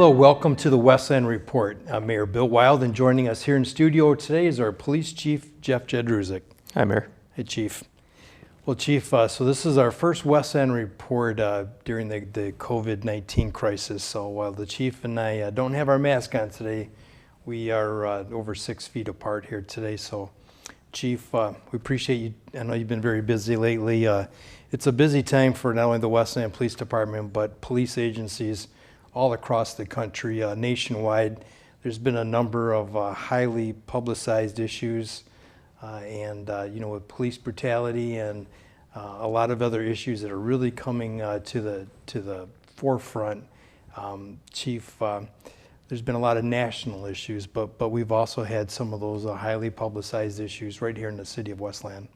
Hello, welcome to the Westland Report. I'm Mayor Bill Wild, and joining us here in studio today is our Police Chief Jeff Jedrusik. Hi, Mayor. Hey, Chief. Well, Chief, so this is our first Westland Report during the COVID-19 crisis. So while the Chief and I don't have our mask on today, we are over 6 feet apart here today. So, Chief, we appreciate you. I know you've been very busy lately. It's a busy time for not only the Westland Police Department, but police agencies all across the country, nationwide. There's been a number of highly publicized issues with police brutality and a lot of other issues that are really coming to the forefront. Chief, there's been a lot of national issues, but we've also had some of those highly publicized issues right here in the city of Westland.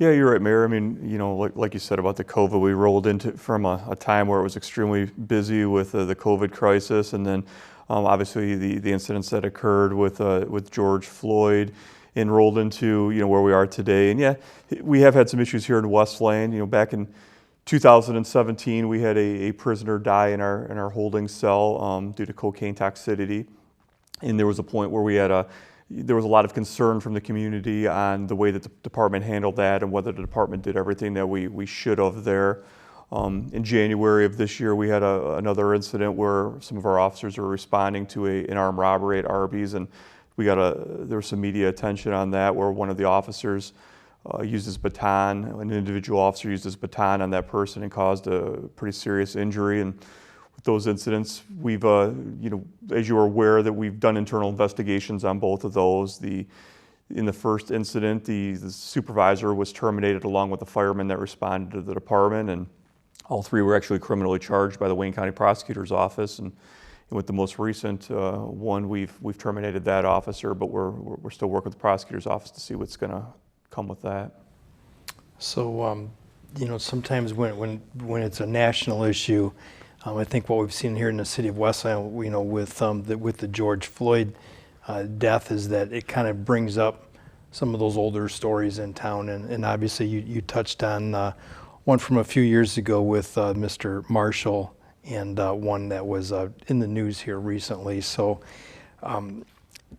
Yeah, you're right, Mayor. I mean, like you said about the COVID, we rolled into from a time where it was extremely busy with the COVID crisis, and then obviously the incidents that occurred with George Floyd, and rolled into where we are today. And yeah, we have had some issues here in Westland. Back in 2017, we had a prisoner die in our holding cell due to cocaine toxicity, and there was a point where there was a lot of concern from the community on the way that the department handled that and whether the department did everything that we should have there. In January of this year, we had another incident where some of our officers were responding to an armed robbery at Arby's, and there was some media attention on that where one of the officers used his baton, an individual officer used his baton on that person and caused a pretty serious injury. And with those incidents, we've, as you are aware, that we've done internal investigations on both of those. In the first incident, the supervisor was terminated along with the fireman that responded to the department, and all three were actually criminally charged by the Wayne County Prosecutor's Office. And with the most recent one, we've terminated that officer, but we're still working with the prosecutor's office to see what's going to come with that. So, sometimes when it's a national issue, I think what we've seen here in the city of Westland, with the George Floyd death, is that it kind of brings up some of those older stories in town, and obviously you touched on one from a few years ago with Mr. Marshall, and one that was in the news here recently. So,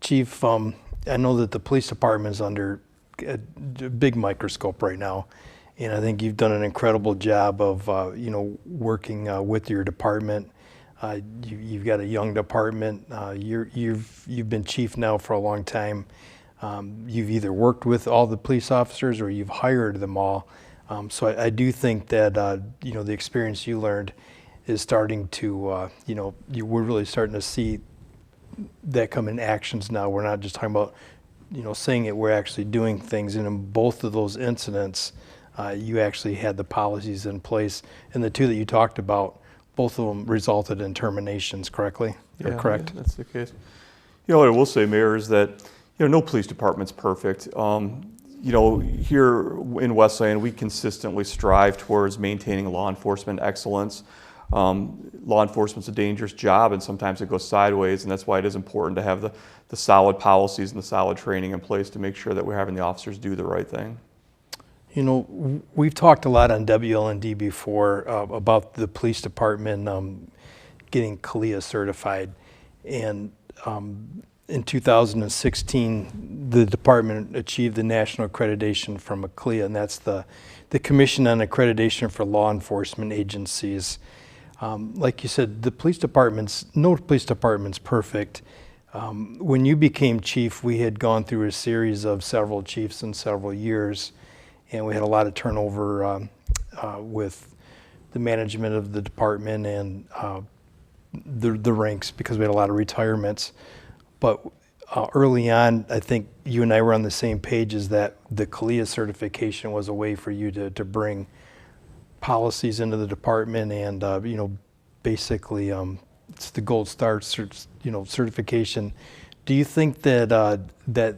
Chief, I know that the police department is under a big microscope right now, and I think you've done an incredible job of working with your department. You've got a young department. You've been chief now for a long time. You've either worked with all the police officers or you've hired them all. So I do think that the experience you learned is starting to we're really starting to see that come in actions now. We're not just talking about saying it. We're actually doing things, and in both of those incidents, you actually had the policies in place, and the two that you talked about, both of them resulted in terminations. Correctly? Yeah, correct? Yeah, that's the case. What I will say, Mayor, is that no police department's perfect. Here in Westland, we consistently strive towards maintaining law enforcement excellence. Law enforcement's a dangerous job, and sometimes it goes sideways, and that's why it is important to have the solid policies and the solid training in place to make sure that we're having the officers do the right thing. We've talked a lot on WLND before about the police department getting CALEA certified, and in 2016, the department achieved the national accreditation from CALEA, and that's the Commission on Accreditation for Law Enforcement Agencies. Like you said, no police department's perfect. When you became chief, we had gone through a series of several chiefs in several years, and we had a lot of turnover with the management of the department and the ranks, because we had a lot of retirements. But early on, I think you and I were on the same page, is that the CALEA certification was a way for you to bring policies into the department, and basically it's the gold star certification. Do you think that that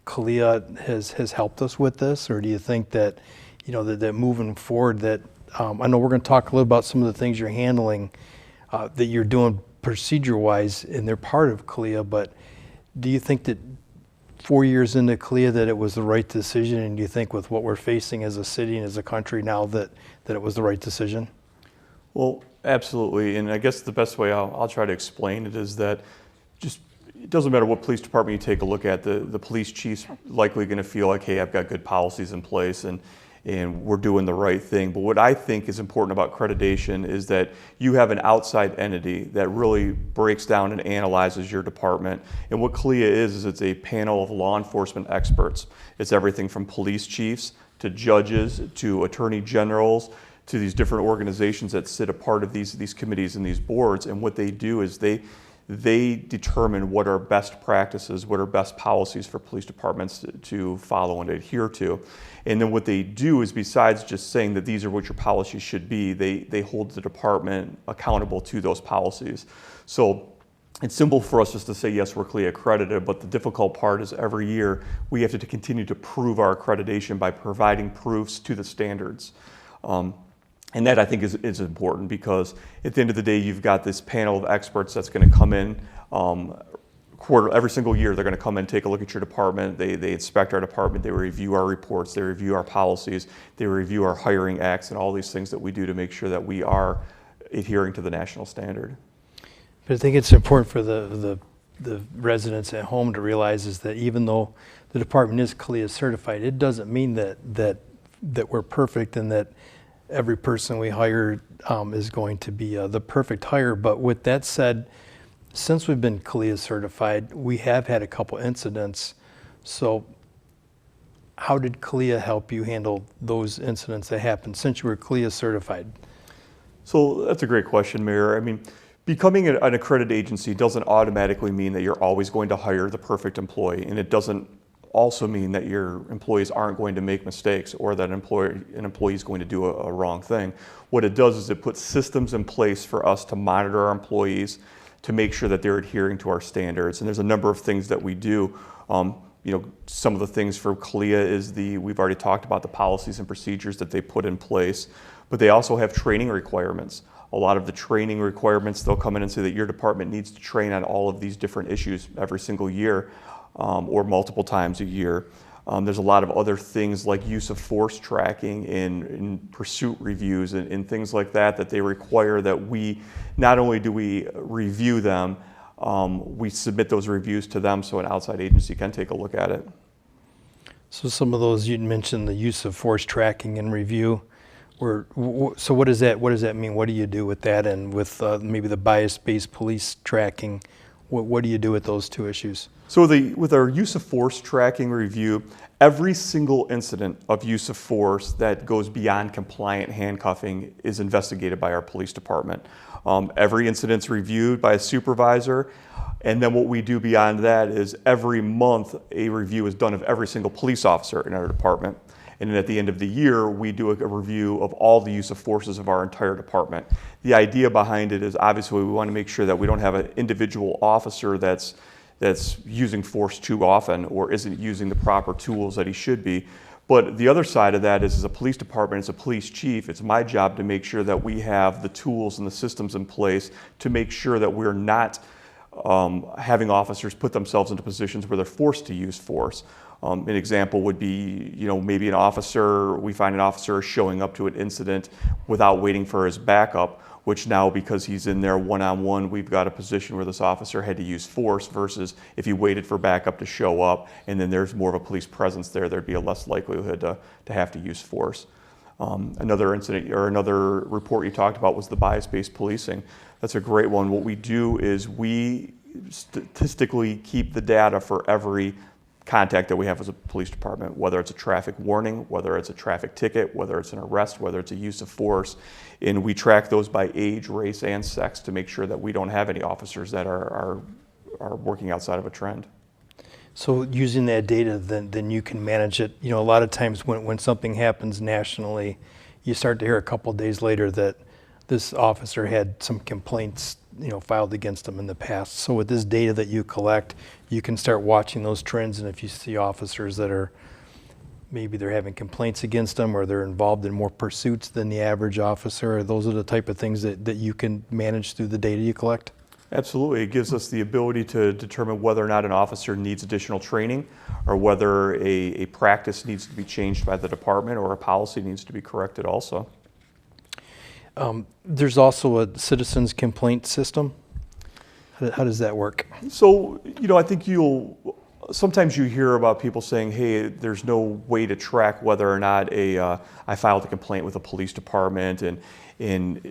CALEA has helped us with this, or do you think that that moving forward, that I know we're going to talk a little about some of the things you're handling that you're doing procedure-wise, and they're part of CALEA, but do you think that 4 years into CALEA that it was the right decision, and do you think with what we're facing as a city and as a country now that it was the right decision? Well, Absolutely, and I guess the best way I'll try to explain it is that just it doesn't matter what police department you take a look at, the police chief's likely going to feel like, hey, I've got good policies in place and we're doing the right thing. But what I think is important about accreditation is that you have an outside entity that really breaks down and analyzes your department. And what CALEA is it's a panel of law enforcement experts. It's everything from police chiefs to judges to attorney generals to these different organizations that sit a part of these committees and these boards. And what they do is they determine what are best practices, what are best policies for police departments to follow and adhere to. And then what they do is, besides just saying that these are what your policies should be, they hold the department accountable to those policies. So it's simple for us just to say, yes, we're CALEA accredited, but the difficult part is every year we have to continue to prove our accreditation by providing proofs to the standards. And that I think is important, because at the end of the day, you've got this panel of experts that's going to come in every single year. They're going to come in, take a look at your department. They inspect our department. They review our reports. They review our policies. They review our hiring acts and all these things that we do to make sure that we are adhering to the national standard. But I think it's important for the residents at home to realize is that even though the department is CALEA certified, it doesn't mean that we're perfect and that every person we hire is going to be the perfect hire. But with that said, since we've been CALEA certified, we have had a couple incidents. So how did CALEA help you handle those incidents that happened since you were CALEA certified? So that's a great question, Mayor. I mean, becoming an accredited agency doesn't automatically mean that you're always going to hire the perfect employee, and it doesn't also mean that your employees aren't going to make mistakes or that an employee is going to do a wrong thing. What it does is it puts systems in place for us to monitor our employees, to make sure that they're adhering to our standards. And there's a number of things that we do. Some of the things for CALEA is we've already talked about the policies and procedures that they put in place, but they also have training requirements. A lot of the training requirements, they'll come in and say that your department needs to train on all of these different issues every single year. Or multiple times a year. There's a lot of other things like use of force tracking and pursuit reviews and things like that they require that we, not only do we review them, we submit those reviews to them so an outside agency can take a look at it. So some of those, you'd mentioned the use of force tracking and review. So what does that mean? What do you do with that, and with maybe the bias-based police tracking? What do you do with those two issues? So with our use of force tracking review, every single incident of use of force that goes beyond compliant handcuffing is investigated by our police department. Every incident's reviewed by a supervisor, and then what we do beyond that is every month a review is done of every single police officer in our department. And then at the end of the year, we do a review of all the use of forces of our entire department. The idea behind it is obviously we want to make sure that we don't have an individual officer that's using force too often or isn't using the proper tools that he should be. But the other side of that is, as a police department, as a police chief, it's my job to make sure that we have the tools and the systems in place to make sure that we're not having officers put themselves into positions where they're forced to use force. An example would be, maybe we find an officer showing up to an incident without waiting for his backup, which now, because he's in there one-on-one, we've got a position where this officer had to use force, versus if he waited for backup to show up and then there's more of a police presence there'd be a less likelihood to have to use force. Another incident or another report you talked about was the bias-based policing. That's a great one. What we do is we statistically keep the data for every contact that we have as a police department, whether it's a traffic warning, whether it's a traffic ticket, whether it's an arrest, whether it's a use of force. And we track those by age, race, and sex to make sure that we don't have any officers that are working outside of a trend. So using that data, then you can manage it. A lot of times when something happens nationally, you start to hear a couple of days later that this officer had some complaints filed against them in the past. So with this data that you collect, you can start watching those trends, and if you see officers that are maybe they're having complaints against them or they're involved in more pursuits than the average officer, those are the type of things that you can manage through the data you collect? Absolutely. It gives us the ability to determine whether or not an officer needs additional training, or whether a practice needs to be changed by the department, or a policy needs to be corrected also. There's also a citizens complaint system. How does that work? So, I think sometimes you hear about people saying, hey, there's no way to track whether or not I filed a complaint with the police department and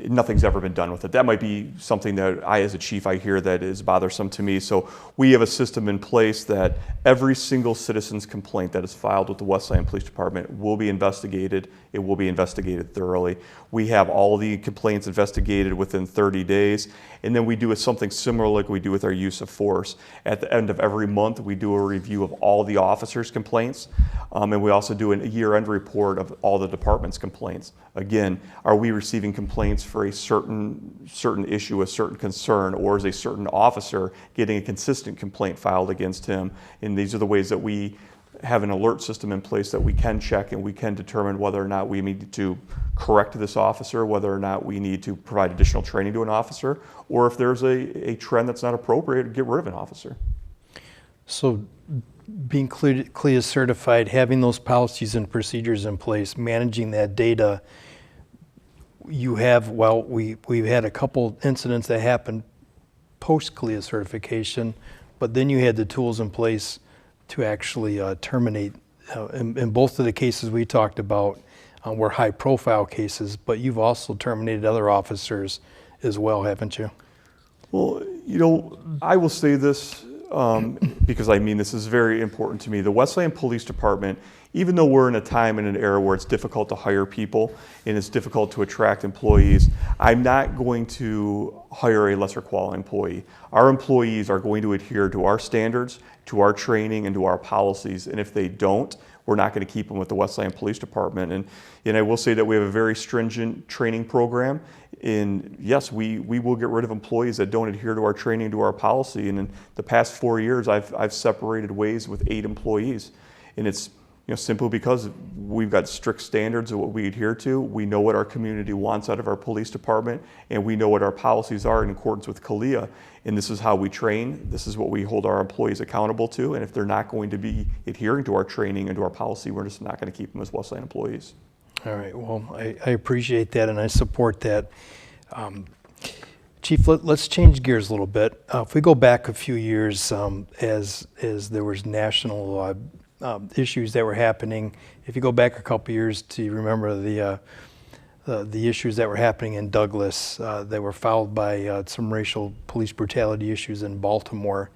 nothing's ever been done with it. That might be something that as a chief, I hear that is bothersome to me. So we have a system in place that every single citizen's complaint that is filed with the Westland Police Department will be investigated. It will be investigated thoroughly. We have all the complaints investigated within 30 days. And then we do something similar like we do with our use of force. At the end of every month, we do a review of all the officers' complaints. And we also do a year-end report of all the department's complaints. Again, are we receiving complaints for a certain issue, a certain concern, or is a certain officer getting a consistent complaint filed against him? And these are the ways that we have an alert system in place that we can check and we can determine whether or not we need to correct this officer, whether or not we need to provide additional training to an officer, or if there's a trend that's not appropriate, get rid of an officer. So being CALEA certified, having those policies and procedures in place, managing that data, we've had a couple incidents that happened post CALEA certification, but then you had the tools in place to actually terminate. In both of the cases we talked about were high profile cases, but you've also terminated other officers as well, haven't you? Well, I will say this because this is very important to me. The Westland Police Department, even though we're in a time and an era where it's difficult to hire people and it's difficult to attract employees, I'm not going to hire a lesser quality employee. Our employees are going to adhere to our standards, to our training, and to our policies. And if they don't, we're not going to keep them with the Westland Police Department. And I will say that we have a very stringent training program. And yes, we will get rid of employees that don't adhere to our training, to our policy. And in the past 4 years, I've separated ways with 8 employees. And it's simply because we've got strict standards of what we adhere to. We know what our community wants out of our police department, and we know what our policies are in accordance with CALEA. And this is how we train. This is what we hold our employees accountable to. And if they're not going to be adhering to our training and to our policy, we're just not going to keep them as Westland employees. All right. Well, I appreciate that, and I support that. Chief, let's change gears a little bit. If we go back a few years, as there was national issues that were happening. If you go back a couple years to remember the issues that were happening in Douglas, that were followed by some racial police brutality issues in Baltimore.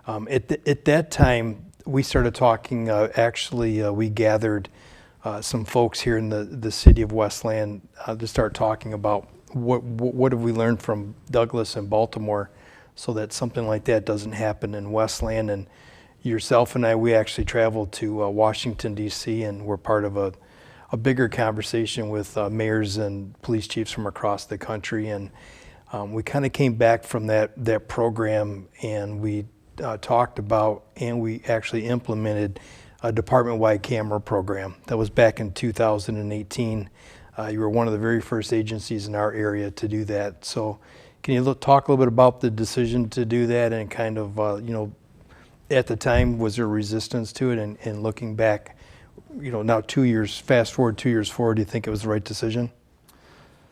At that time, we started talking. We gathered some folks here in the city of Westland to start talking about what have we learned from Douglas and Baltimore, so that something like that doesn't happen in Westland. And yourself and I, we actually traveled to Washington, D.C., and we're part of a bigger conversation with mayors and police chiefs from across the country. And we kind of came back from that program, and we talked about, and we actually implemented a department-wide camera program. That was back in 2018. You were one of the very first agencies in our area to do that. So can you talk a little bit about the decision to do that, and kind of, at the time, was there resistance to it? And looking back, now 2 years, fast forward 2 years forward, do you think it was the right decision?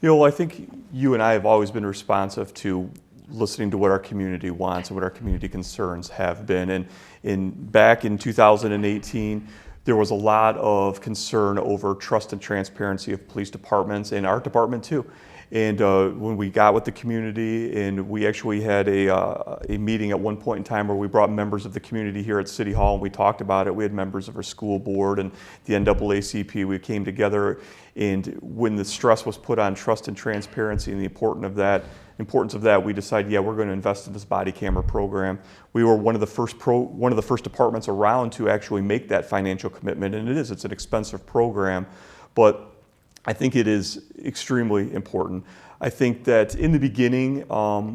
I think you and I have always been responsive to listening to what our community wants and what our community concerns have been. And back in 2018, there was a lot of concern over trust and transparency of police departments, and our department too. And when we got with the community, and we actually had a meeting at one point in time where we brought members of the community here at City Hall, and we talked about it. We had members of our school board and the NAACP. We came together, and when the stress was put on trust and transparency and the importance of that, we decided, we're going to invest in this body camera program. We were one of the first departments around to actually make that financial commitment, and it's an expensive program, but I think it is extremely important. I think that in the beginning,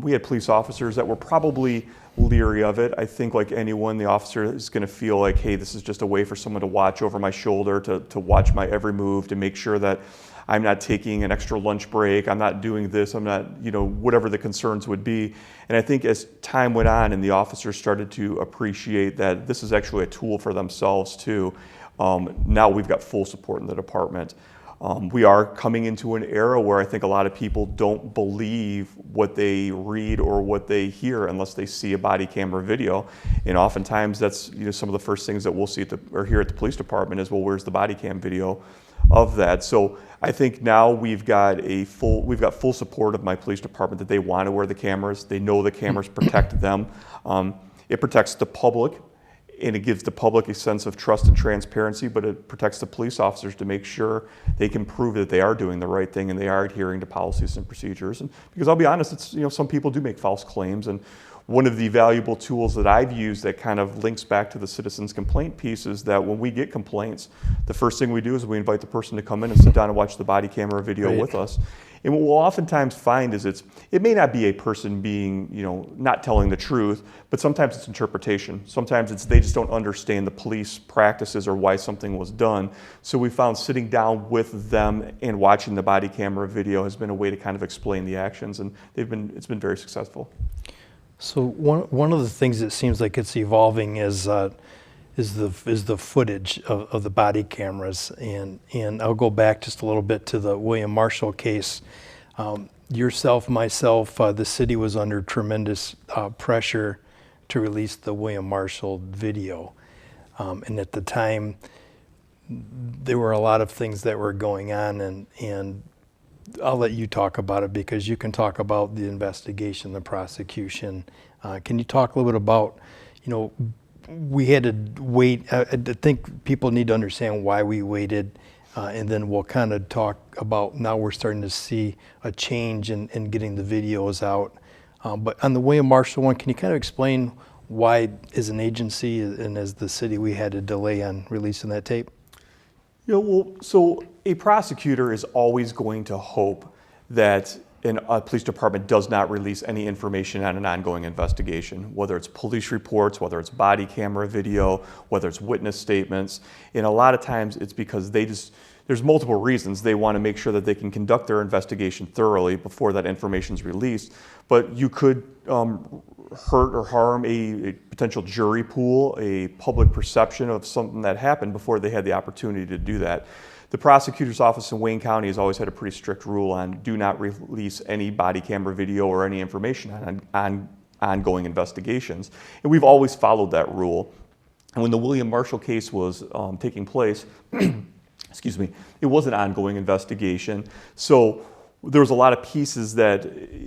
we had police officers that were probably leery of it. I think, like anyone, the officer is going to feel like, hey, this is just a way for someone to watch over my shoulder, to watch my every move, to make sure that I'm not taking an extra lunch break, I'm not doing this, I'm not, whatever the concerns would be. And I think as time went on and the officers started to appreciate that this is actually a tool for themselves too, now we've got full support in the department. We are coming into an era where I think a lot of people don't believe what they read or what they hear unless they see a body camera video. And oftentimes that's some of the first things that we'll see or hear at the police department is, well, where's the body cam video of that? So I think now we've got full support of my police department that they want to wear the cameras. They know the cameras protect them. It protects the public, and it gives the public a sense of trust and transparency, but it protects the police officers to make sure they can prove that they are doing the right thing and they are adhering to policies and procedures. And because I'll be honest, it's some people do make false claims, and one of the valuable tools that I've used that kind of links back to the citizens complaint piece is that when we get complaints, the first thing we do is we invite the person to come in and sit down and watch the body camera video with us. And what we'll oftentimes find is it may not be a person being, not telling the truth, but sometimes it's interpretation. Sometimes they just don't understand the police practices or why something was done. So we found sitting down with them and watching the body camera video has been a way to kind of explain the actions, and it's been very successful. So one of the things that seems like it's evolving is the footage of the body cameras, and I'll go back just a little bit to the William Marshall case. Yourself, myself, the city was under tremendous pressure to release the William Marshall video, and at the time there were a lot of things that were going on, and I'll let you talk about it because you can talk about the investigation, the prosecution. Can you talk a little bit about, we had to wait. I think people need to understand why we waited, and then we'll kind of talk about now we're starting to see a change in getting the videos out. But on the William Marshall one, can you kind of explain why, as an agency and as the city, we had to delay on releasing that tape? So a prosecutor is always going to hope that a police department does not release any information on an ongoing investigation, whether it's police reports, whether it's body camera video, whether it's witness statements. And a lot of times it's because there's multiple reasons. They want to make sure that they can conduct their investigation thoroughly before that information is released. But you could hurt or harm a potential jury pool, a public perception of something that happened before they had the opportunity to do that. The prosecutor's office in Wayne County has always had a pretty strict rule on do not release any body camera video or any information on ongoing investigations. And we've always followed that rule. And when the William Marshall case was taking place, excuse me, it was an ongoing investigation. So there was a lot of pieces that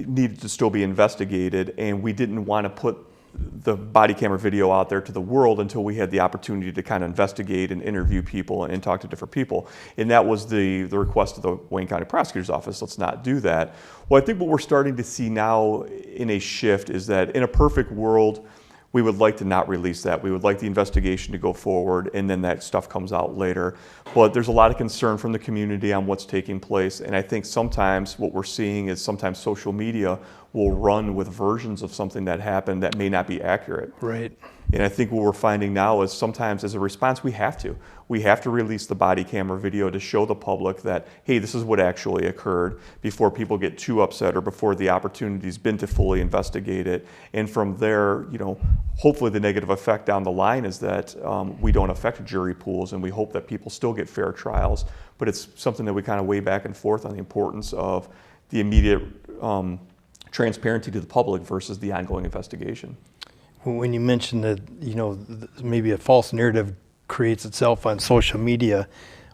needed to still be investigated, and we didn't want to put the body camera video out there to the world until we had the opportunity to kind of investigate and interview people and talk to different people. And that was the request of the Wayne County Prosecutor's Office. Let's not do that. Well, I think what we're starting to see now in a shift is that in a perfect world, we would like to not release that. We would like the investigation to go forward, and then that stuff comes out later. But there's a lot of concern from the community on what's taking place, and I think sometimes what we're seeing is sometimes social media will run with versions of something that happened that may not be accurate. Right. And I think what we're finding now is sometimes as a response we have to release the body camera video to show the public that, hey, this is what actually occurred before people get too upset or before the opportunity's been to fully investigate it. And from there, hopefully the negative effect down the line is that we don't affect jury pools, and we hope that people still get fair trials. But it's something that we kind of weigh back and forth on the importance of the immediate transparency to the public versus the ongoing investigation. When you mentioned that, maybe a false narrative creates itself on social media,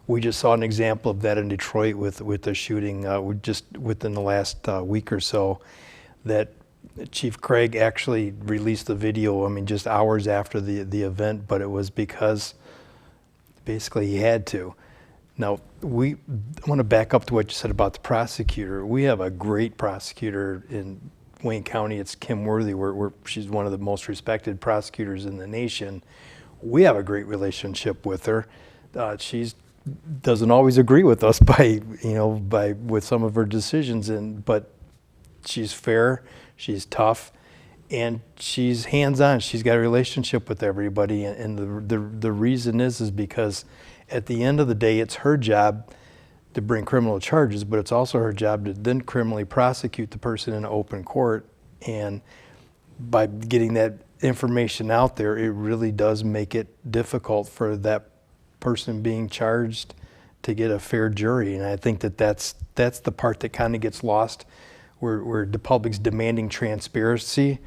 we just saw an example of that in Detroit with the shooting just within the last week or so, that Chief Craig actually released the video, just hours after the event, but it was because basically he had to. Now, I want to back up to what you said about the prosecutor. We have a great prosecutor in Wayne County. It's Kim Worthy. She's one of the most respected prosecutors in the nation. We have a great relationship with her. She doesn't always agree with us with some of her decisions, but she's fair, she's tough, and she's hands-on. She's got a relationship with everybody, and the reason is because at the end of the day, it's her job to bring criminal charges, but it's also her job to then criminally prosecute the person in open court. And by getting that information out there, it really does make it difficult for that person being charged get a fair jury. And I think that's the part that kind of gets lost, where the public's demanding transparency.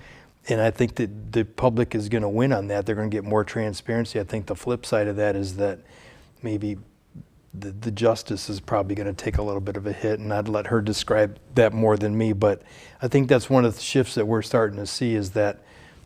And I think that the public is going to win on that. They're going to get more transparency. I think the flip side of that is that maybe the justice is probably going to take a little bit of a hit, and I'd let her describe that more than me. But I think that's one of the shifts that we're starting to see, is that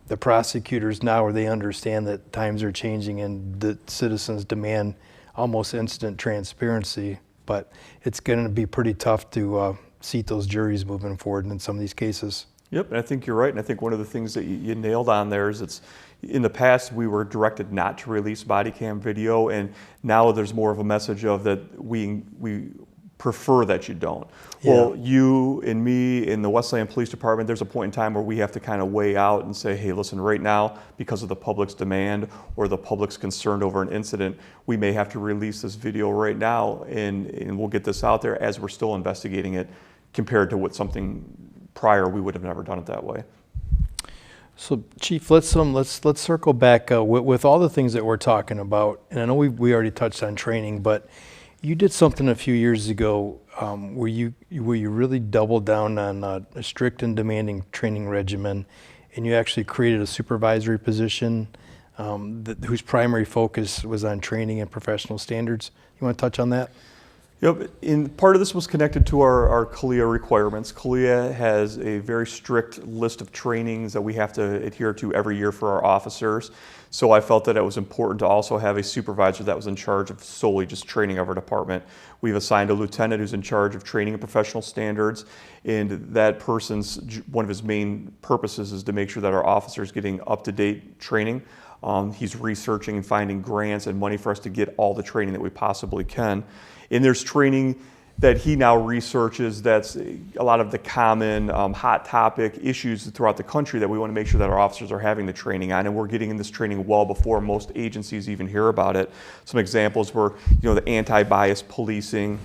the prosecutors now, where they understand that times are changing and that citizens demand almost instant transparency. But it's going to be pretty tough to seat those juries moving forward in some of these cases. Yep, and I think you're right. And I think one of the things that you nailed on there is it's, in the past we were directed not to release body cam video, and now there's more of a message of that we prefer that you don't. Yeah. Well, you and me in the Westland Police Department, there's a point in time where we have to kind of weigh out and say, hey, listen, right now, because of the public's demand or the public's concern over an incident, we may have to release this video right now, and we'll get this out there as we're still investigating it, compared to what something prior we would have never done it that way. So, Chief, let's circle back with all the things that we're talking about. And I know we already touched on training, but you did something a few years ago where you really doubled down on a strict and demanding training regimen, and you actually created a supervisory position whose primary focus was on training and professional standards. You want to touch on that? Yep, and part of this was connected to our CALEA requirements. CALEA has a very strict list of trainings that we have to adhere to every year for our officers. So I felt that it was important to also have a supervisor that was in charge of solely just training of our department. We've assigned a lieutenant who's in charge of training and professional standards, and that person's, one of his main purposes is to make sure that our officers are getting up-to-date training. He's researching and finding grants and money for us to get all the training that we possibly can. And there's training that he now researches that's a lot of the common hot topic issues throughout the country that we want to make sure that our officers are having the training on, and we're getting in this training well before most agencies even hear about it. Some examples were, the anti-bias policing.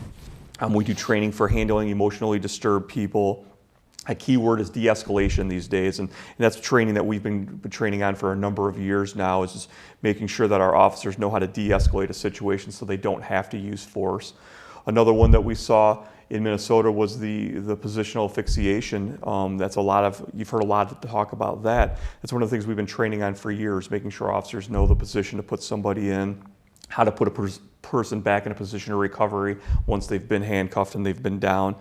We do training for handling emotionally disturbed people. A key word is de-escalation these days, and that's training that we've been training on for a number of years now, is just making sure that our officers know how to de-escalate a situation so they don't have to use force. Another one that we saw in Minnesota was the positional asphyxiation. You've heard a lot of talk about that. That's one of the things we've been training on for years, making sure officers know the position to put somebody in, how to put a person back in a position of recovery once they've been handcuffed and they've been down.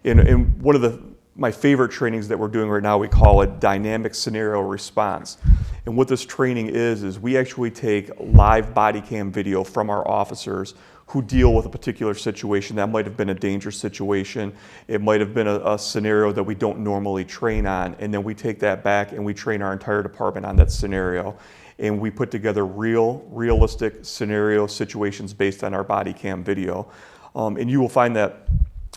And one of my favorite trainings that we're doing right now, we call it dynamic scenario response. And what this training is we actually take live body cam video from our officers who deal with a particular situation. That might have been a dangerous situation. It might have been a scenario that we don't normally train on. And then we take that back and we train our entire department on that scenario. And we put together realistic scenario situations based on our body cam video. And you will find that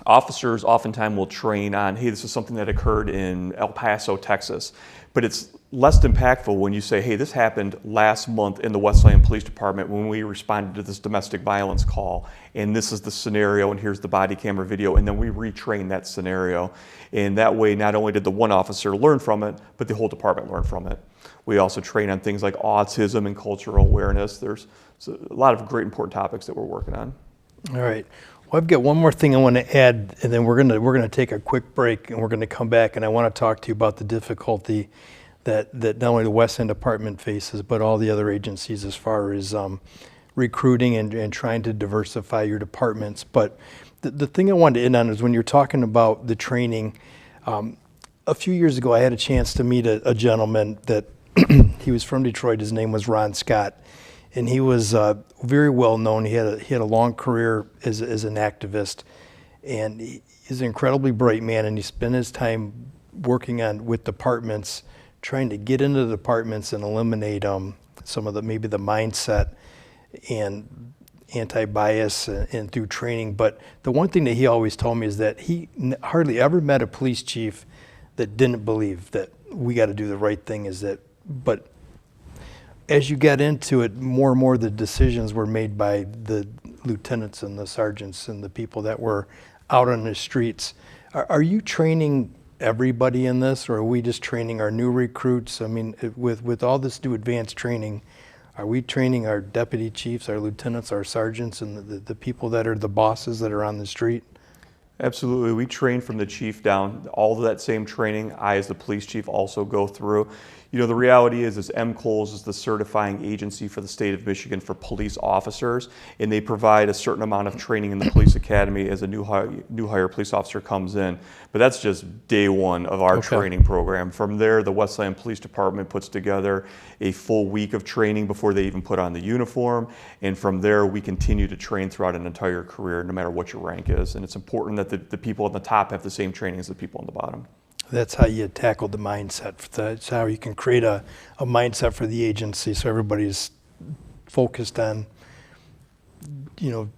officers oftentimes will train on, hey, this is something that occurred in El Paso, Texas. But it's less impactful when you say, hey, this happened last month in the Westland Police Department when we responded to this domestic violence call. And this is the scenario, and here's the body camera video. And then we retrain that scenario. And that way, not only did the one officer learn from it, but the whole department learned from it. We also train on things like autism and cultural awareness. There's a lot of great important topics that we're working on. All right. Well, I've got one more thing I want to add, and then we're gonna take a quick break, and we're gonna come back, and I want to talk to you about the difficulty that not only the Westland Department faces, but all the other agencies as far as recruiting and trying to diversify your departments. But the thing I wanted to end on is when you're talking about the training. A few years ago, I had a chance to meet a gentleman that he was from Detroit. His name was Ron Scott. And he was very well known. He had a long career as an activist, and he's an incredibly bright man. And he spent his time working with departments, trying to get into the departments and eliminate some of maybe the mindset and anti-bias and through training. But the one thing that he always told me is that he hardly ever met a police chief that didn't believe that we got to do the right thing. But as you get into it, more and more the decisions were made by the lieutenants and the sergeants and the people that were out on the streets. Are you training everybody in this, or are we just training our new recruits? I mean, with all this new advanced training, are we training our deputy chiefs, our lieutenants, our sergeants, and the people that are the bosses that are on the street? Absolutely. We train from the chief down. All of that same training, I as the police chief also go through. You know, the reality is MCOLS is the certifying agency for the state of Michigan for police officers, and they provide a certain amount of training in the police academy as a new hire police officer comes in. But that's just day one of our training program. From there, the Westland Police Department puts together a full week of training before they even put on the uniform, and from there we continue to train throughout an entire career, no matter what your rank is. And it's important that the people at the top have the same training as the people on the bottom. That's how you tackle the mindset. That's how you can create a mindset for the agency so everybody's focused on, you know,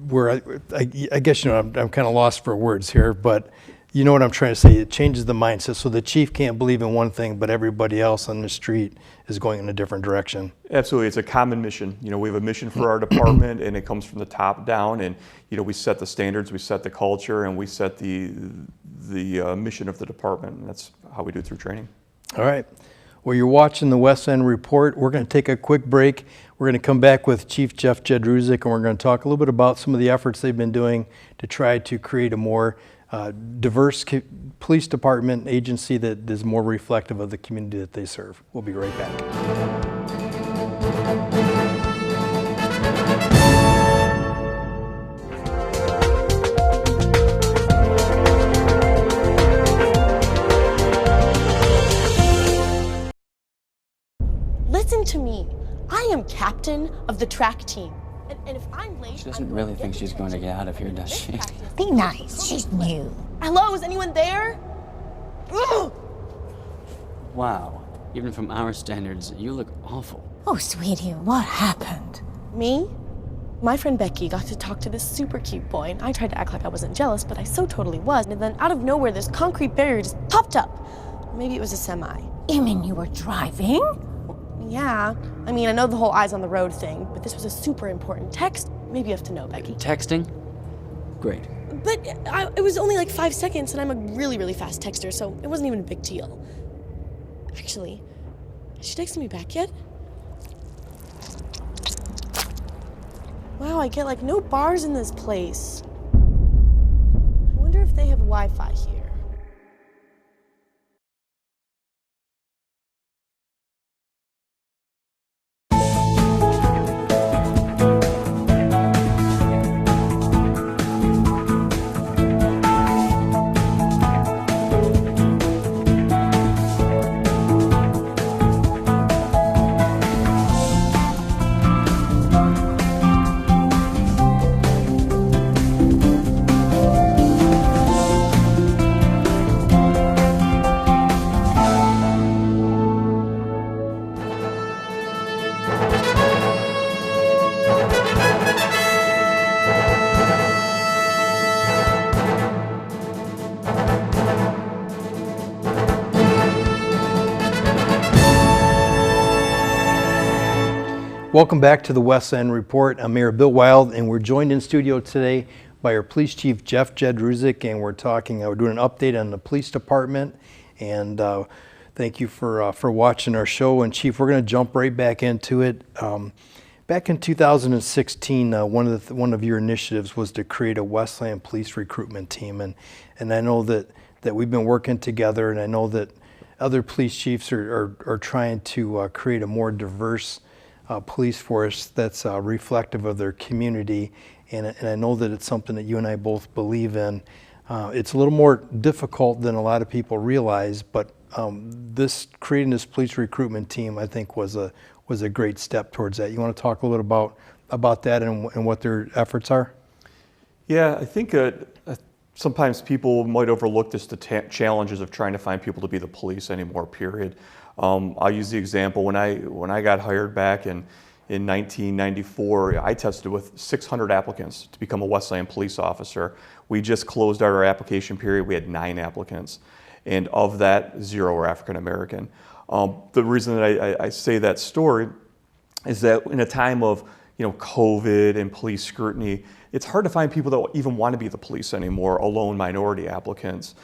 where I guess, you know, I'm kind of lost for words here, but you know what I'm trying to say. It changes the mindset. So the chief can't believe in one thing, but everybody else on the street is going in a different direction. Absolutely. It's a common mission. You know, we have a mission for our department, and it comes from the top down. And, you know, we set the standards, we set the culture, and we set the mission of the department. And that's how we do it through training. All right. Well, you're watching the Westland Report. We're going to take a quick break. We're going to come back with Chief Jeff Jedrusik, and we're going to talk a little bit about some of the efforts they've been doing to try to create a more diverse police department agency that is more reflective of the community that they serve. We'll be right back. Listen to me. I am captain of the track team. And if I'm late, she doesn't really think she's going to get out of here, does she? Be nice. She's new. Hello, is anyone there? Ugh! Wow. Even from our standards, you look awful. Oh, sweetie, what happened? Me? My friend Becky got to talk to this super cute boy, and I tried to act like I wasn't jealous, but I so totally was. And then out of nowhere, this concrete barrier just popped up. Maybe it was a semi. You mean you were driving? Yeah. I mean, I know the whole eyes on the road thing, but this was a super important text. Maybe you have to know, Becky. Texting? Great. But it was only like 5 seconds, and I'm a really, really fast texter, so it wasn't even a big deal. Actually, has she texted me back yet? Wow, I get like no bars in this place. I wonder if they have Wi-Fi here. Welcome back to the Westland Report. I'm Mayor Bill Wild, and we're joined in studio today by our Police Chief Jeff Jedrusik, and we're doing an update on the police department. And thank you for watching our show. And Chief, we're going to jump right back into it. Back in 2016, one of your initiatives was to create a Westland Police Recruitment Team, and I know that we've been working together, and I know that other police chiefs are trying to create a more diverse police force that's reflective of their community, and I know that it's something that you and I both believe in. It's a little more difficult than a lot of people realize, but creating this police recruitment team, I think, was a great step towards that. You want to talk a little bit about that and what their efforts are? Yeah, I think sometimes people might overlook the challenges of trying to find people to be the police anymore, period. I'll use the example, when I got hired back in 1994, I tested with 600 applicants to become a Westland police officer. We just closed out our application period. We had 9 applicants, and of that, 0 were African American. The reason that I say that story is that in a time of COVID and police scrutiny, it's hard to find people that even want to be the police anymore, alone minority applicants.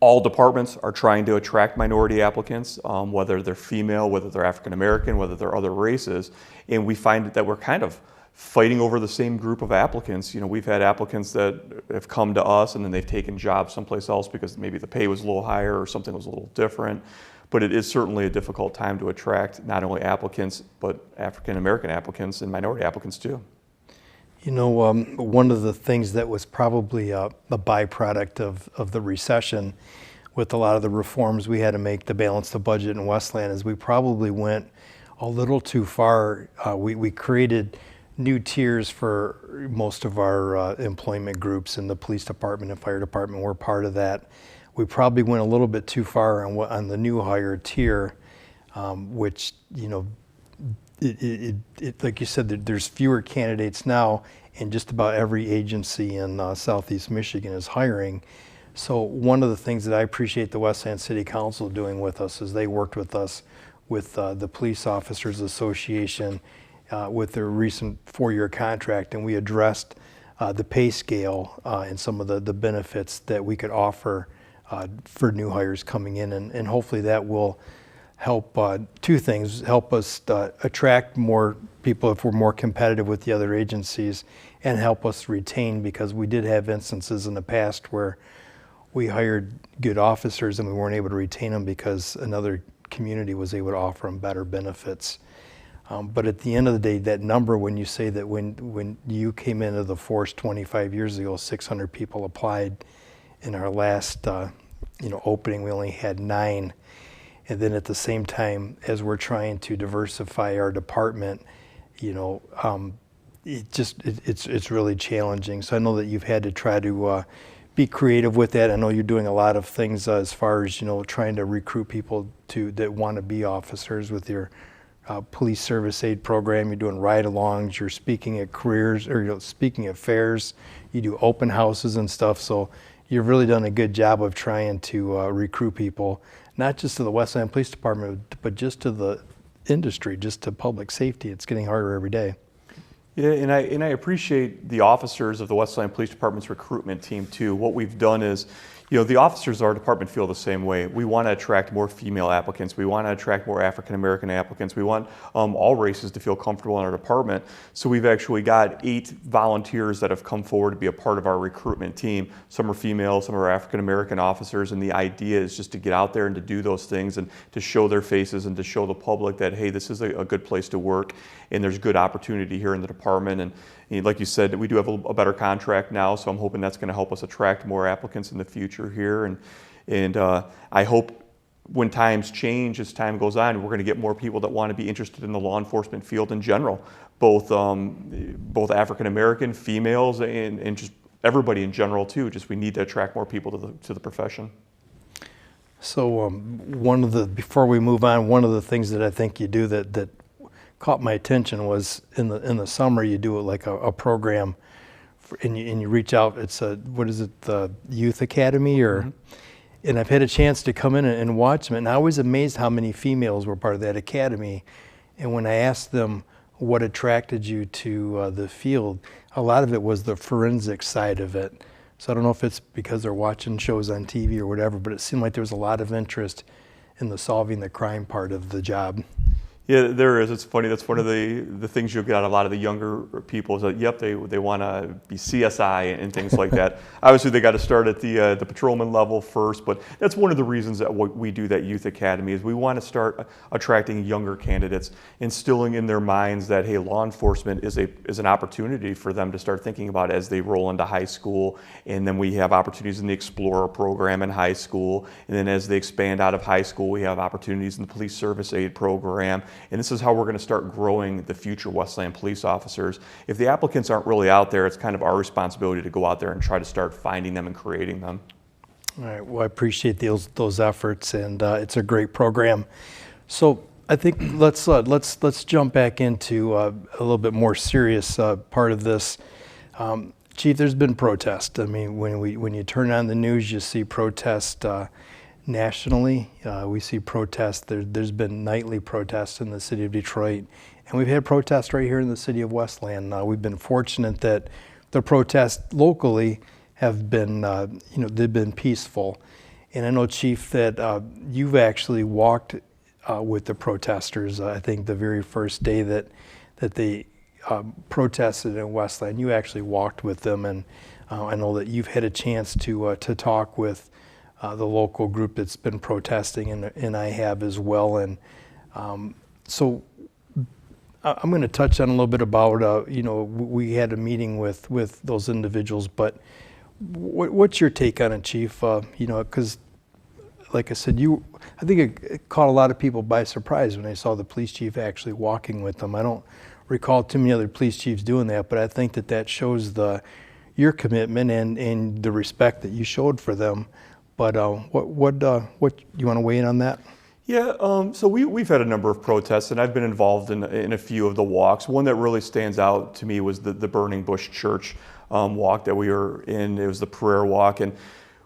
all departments are trying to attract minority applicants, whether they're female, whether they're African American, whether they're other races, and we find that we're kind of fighting over the same group of applicants. You know, we've had applicants that have come to us and then they've taken jobs someplace else because maybe the pay was a little higher or something was a little different. But it is certainly a difficult time to attract not only applicants, but African American applicants and minority applicants too. You know, one of the things that was probably a byproduct of the recession with a lot of the reforms we had to make to balance the budget in Westland is we probably went a little too far. We created new tiers for most of our employment groups, in the police department and fire department were part of that. We probably went a little bit too far on the new hire tier, which, you know, like you said, there's fewer candidates now, and just about every agency in Southeast Michigan is hiring. So one of the things that I appreciate the Westland City Council doing with us is they worked with us with the Police Officers Association with their recent 4-year contract, and we addressed the pay scale and some of the benefits that we could offer for new hires coming in, and hopefully that will help two things: help us attract more people if we're more competitive with the other agencies, and help us retain, because we did have instances in the past where we hired good officers and we weren't able to retain them because another community was able to offer them better benefits. But at the end of the day, that number, when you say that when you came into the force 25 years ago, 600 people applied. In our last opening, we only had 9. And then at the same time, as we're trying to diversify our department, it's really challenging. So I know that you've had to try to be creative with that. I know you're doing a lot of things as far as trying to recruit people that want to be officers with your police service aid program. You're doing ride-alongs. You're speaking at careers, or you're speaking at fairs. You do open houses and stuff. So you've really done a good job of trying to recruit people, not just to the Westland Police Department, but just to the industry, just to public safety. It's getting harder every day. Yeah, and I appreciate the officers of the Westland Police Department's recruitment team too. What we've done is, the officers of our department feel the same way. We want to attract more female applicants. We want to attract more African American applicants. We want all races to feel comfortable in our department. So we've actually got 8 volunteers that have come forward to be a part of our recruitment team. Some are female, some are African American officers, and the idea is just to get out there and to do those things and to show their faces and to show the public that, hey, this is a good place to work and there's good opportunity here in the department. And like you said, we do have a better contract now, so I'm hoping that's going to help us attract more applicants in the future here. And I hope when times change, as time goes on, we're going to get more people that want to be interested in the law enforcement field in general, both African American, females, and just everybody in general too. Just we need to attract more people to the profession. So before we move on, one of the things that I think you do that caught my attention was in the summer you do it like a program, and you reach out. It's the Youth Academy, or? Mm-hmm. And I've had a chance to come in and watch them, and I was amazed how many females were part of that academy. And when I asked them what attracted you to the field, a lot of it was the forensic side of it. So I don't know if it's because they're watching shows on TV or whatever, but it seemed like there was a lot of interest in the solving the crime part of the job. Yeah, there is. It's funny. That's one of the things you've got a lot of the younger people is that, yep, they want to be CSI and things like that. Obviously, they got to start at the patrolman level first, but that's one of the reasons that we do that Youth Academy is we want to start attracting younger candidates, instilling in their minds that, hey, law enforcement is an opportunity for them to start thinking about as they roll into high school, and then we have opportunities in the Explorer program in high school, and then as they expand out of high school, we have opportunities in the Police Service Aid program. And this is how we're going to start growing the future Westland police officers. If the applicants aren't really out there, it's kind of our responsibility to go out there and try to start finding them and creating them. All right. Well, I appreciate those efforts, and it's a great program. So I think let's jump back into a little bit more serious part of this. Chief, there's been protest. I mean, when you turn on the news, you see protest. Nationally, we see protests. There's been nightly protests in the city of Detroit, and we've had protests right here in the city of Westland. We've been fortunate that the protests locally have been, they've been peaceful. And I know, Chief, that you've actually walked with the protesters. I think the very first day that they protested in Westland, you actually walked with them, and I know that you've had a chance to talk with the local group that's been protesting, and I have as well. And so I'm going to touch on a little bit about, we had a meeting with those individuals, but what's your take on it, Chief? Because like I said, I think it caught a lot of people by surprise when they saw the police chief actually walking with them. I don't recall too many other police chiefs doing that, but I think that shows your commitment and the respect that you showed for them. But what you want to weigh in on that? Yeah, so we've had a number of protests, and I've been involved in a few of the walks. One that really stands out to me was the Burning Bush Church walk that we were in. It was the prayer walk, and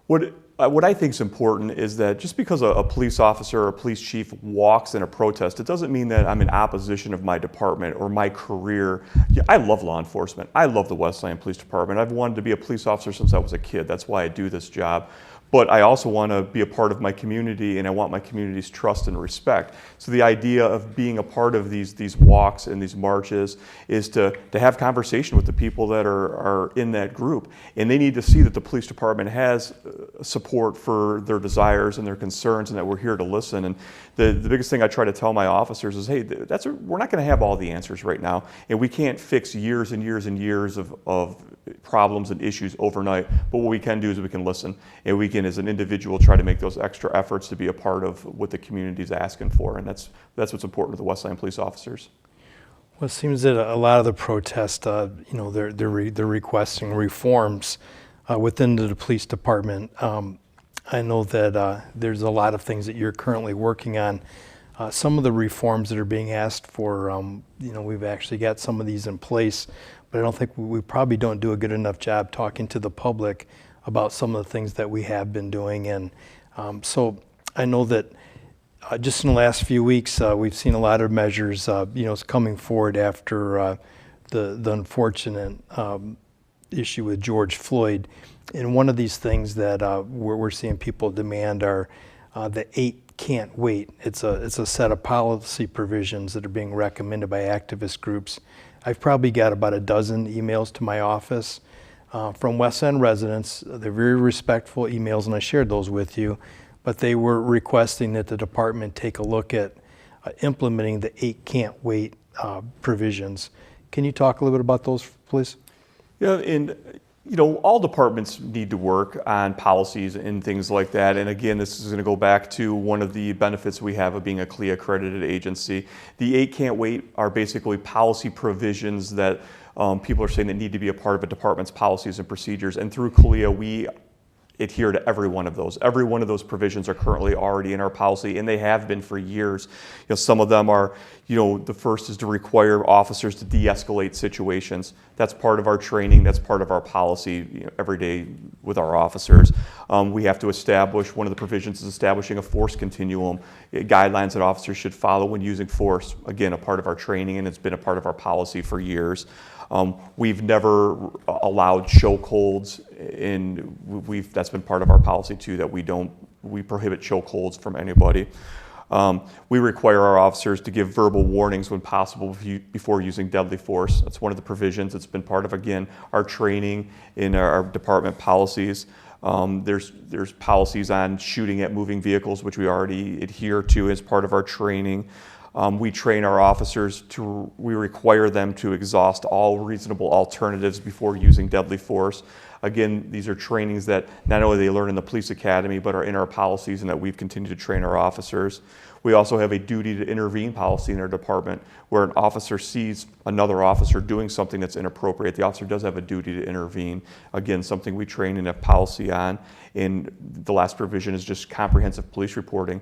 what I think is important is that just because a police officer or a police chief walks in a protest, it doesn't mean that I'm in opposition of my department or my career. Yeah, I love law enforcement. I love the Westland Police Department. I've wanted to be a police officer since I was a kid. That's why I do this job. But I also want to be a part of my community, and I want my community's trust and respect. So the idea of being a part of these walks and these marches is to have conversation with the people that are in that group. And they need to see that the police department has support for their desires and their concerns, and that we're here to listen. And the biggest thing I try to tell my officers is, hey, we're not going to have all the answers right now, and we can't fix years and years and years of problems and issues overnight. But what we can do is we can listen, and we can, as an individual, try to make those extra efforts to be a part of what the community is asking for, and that's what's important to the Westland police officers. Well, it seems that a lot of the protests, they're requesting reforms within the police department. I know that there's a lot of things that you're currently working on. Some of the reforms that are being asked for, we've actually got some of these in place, but I don't think we probably don't do a good enough job talking to the public about some of the things that we have been doing. And so I know that just in the last few weeks, we've seen a lot of measures, coming forward after the unfortunate issue with George Floyd. And one of these things that we're seeing people demand are the 8 can't wait. It's a set of policy provisions that are being recommended by activist groups. I've probably got about a dozen emails to my office from West End residents. They're very respectful emails, and I shared those with you, but they were requesting that the department take a look at implementing the 8 can't wait provisions. Can you talk a little bit about those, please? Yeah, and all departments need to work on policies and things like that. And again, this is going to go back to one of the benefits we have of being a CALEA accredited agency. The 8 can't wait are basically policy provisions that people are saying that need to be a part of a department's policies and procedures. And through CALEA, we adhere to every one of those. Every one of those provisions are currently already in our policy, and they have been for years. Some of them are, the first is to require officers to de-escalate situations. That's part of our training. That's part of our policy every day with our officers. We have to establish, one of the provisions is establishing a force continuum, guidelines that officers should follow when using force. Again, a part of our training, and it's been a part of our policy for years. We've never allowed chokeholds, and that's been part of our policy too, that we prohibit chokeholds from anybody. We require our officers to give verbal warnings when possible before using deadly force. That's one of the provisions. It's been part of, again, our training in our department policies. There's policies on shooting at moving vehicles, which we already adhere to as part of our training. We train our officers we require them to exhaust all reasonable alternatives before using deadly force. Again, these are trainings that not only they learn in the police academy, but are in our policies, and that we've continued to train our officers. We also have a duty to intervene policy in our department, where an officer sees another officer doing something that's inappropriate. The officer does have a duty to intervene. Again, something we train and have policy on. And the last provision is just comprehensive police reporting.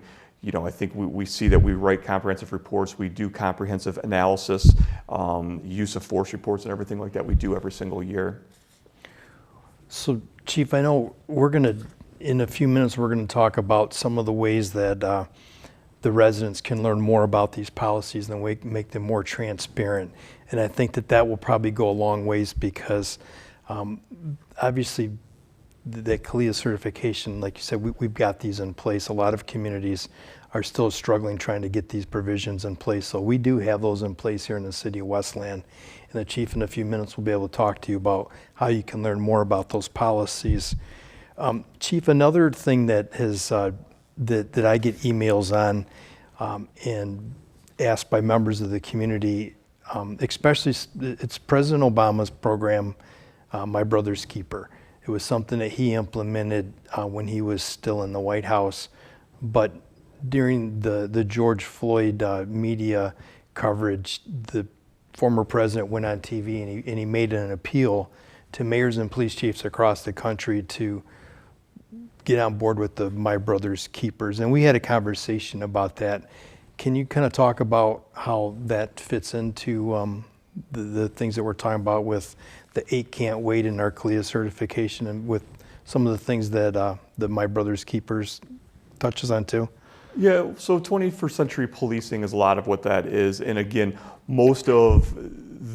I think we see that we write comprehensive reports, we do comprehensive analysis, use of force reports and everything like that we do every single year. So, Chief, I know in a few minutes, we're going to talk about some of the ways that the residents can learn more about these policies and make them more transparent. And I think that will probably go a long ways, because obviously that CALEA certification, like you said, we've got these in place. A lot of communities are still struggling trying to get these provisions in place. So we do have those in place here in the city of Westland. And the chief in a few minutes will be able to talk to you about how you can learn more about those policies. Chief, another thing that has that I get emails on and asked by members of the community, especially it's President Obama's program, My Brother's Keeper. It was something that he implemented when he was still in the White House, but during the George Floyd media coverage, the former president went on TV and he made an appeal to mayors and police chiefs across the country to get on board with the My Brother's Keepers. And we had a conversation about that. Can you kind of talk about how that fits into the things that we're talking about with the 8 Can't Wait in our CALEA certification and with some of the things that the My Brother's Keepers touches on too? Yeah, so 21st century policing is a lot of what that is. And again, most of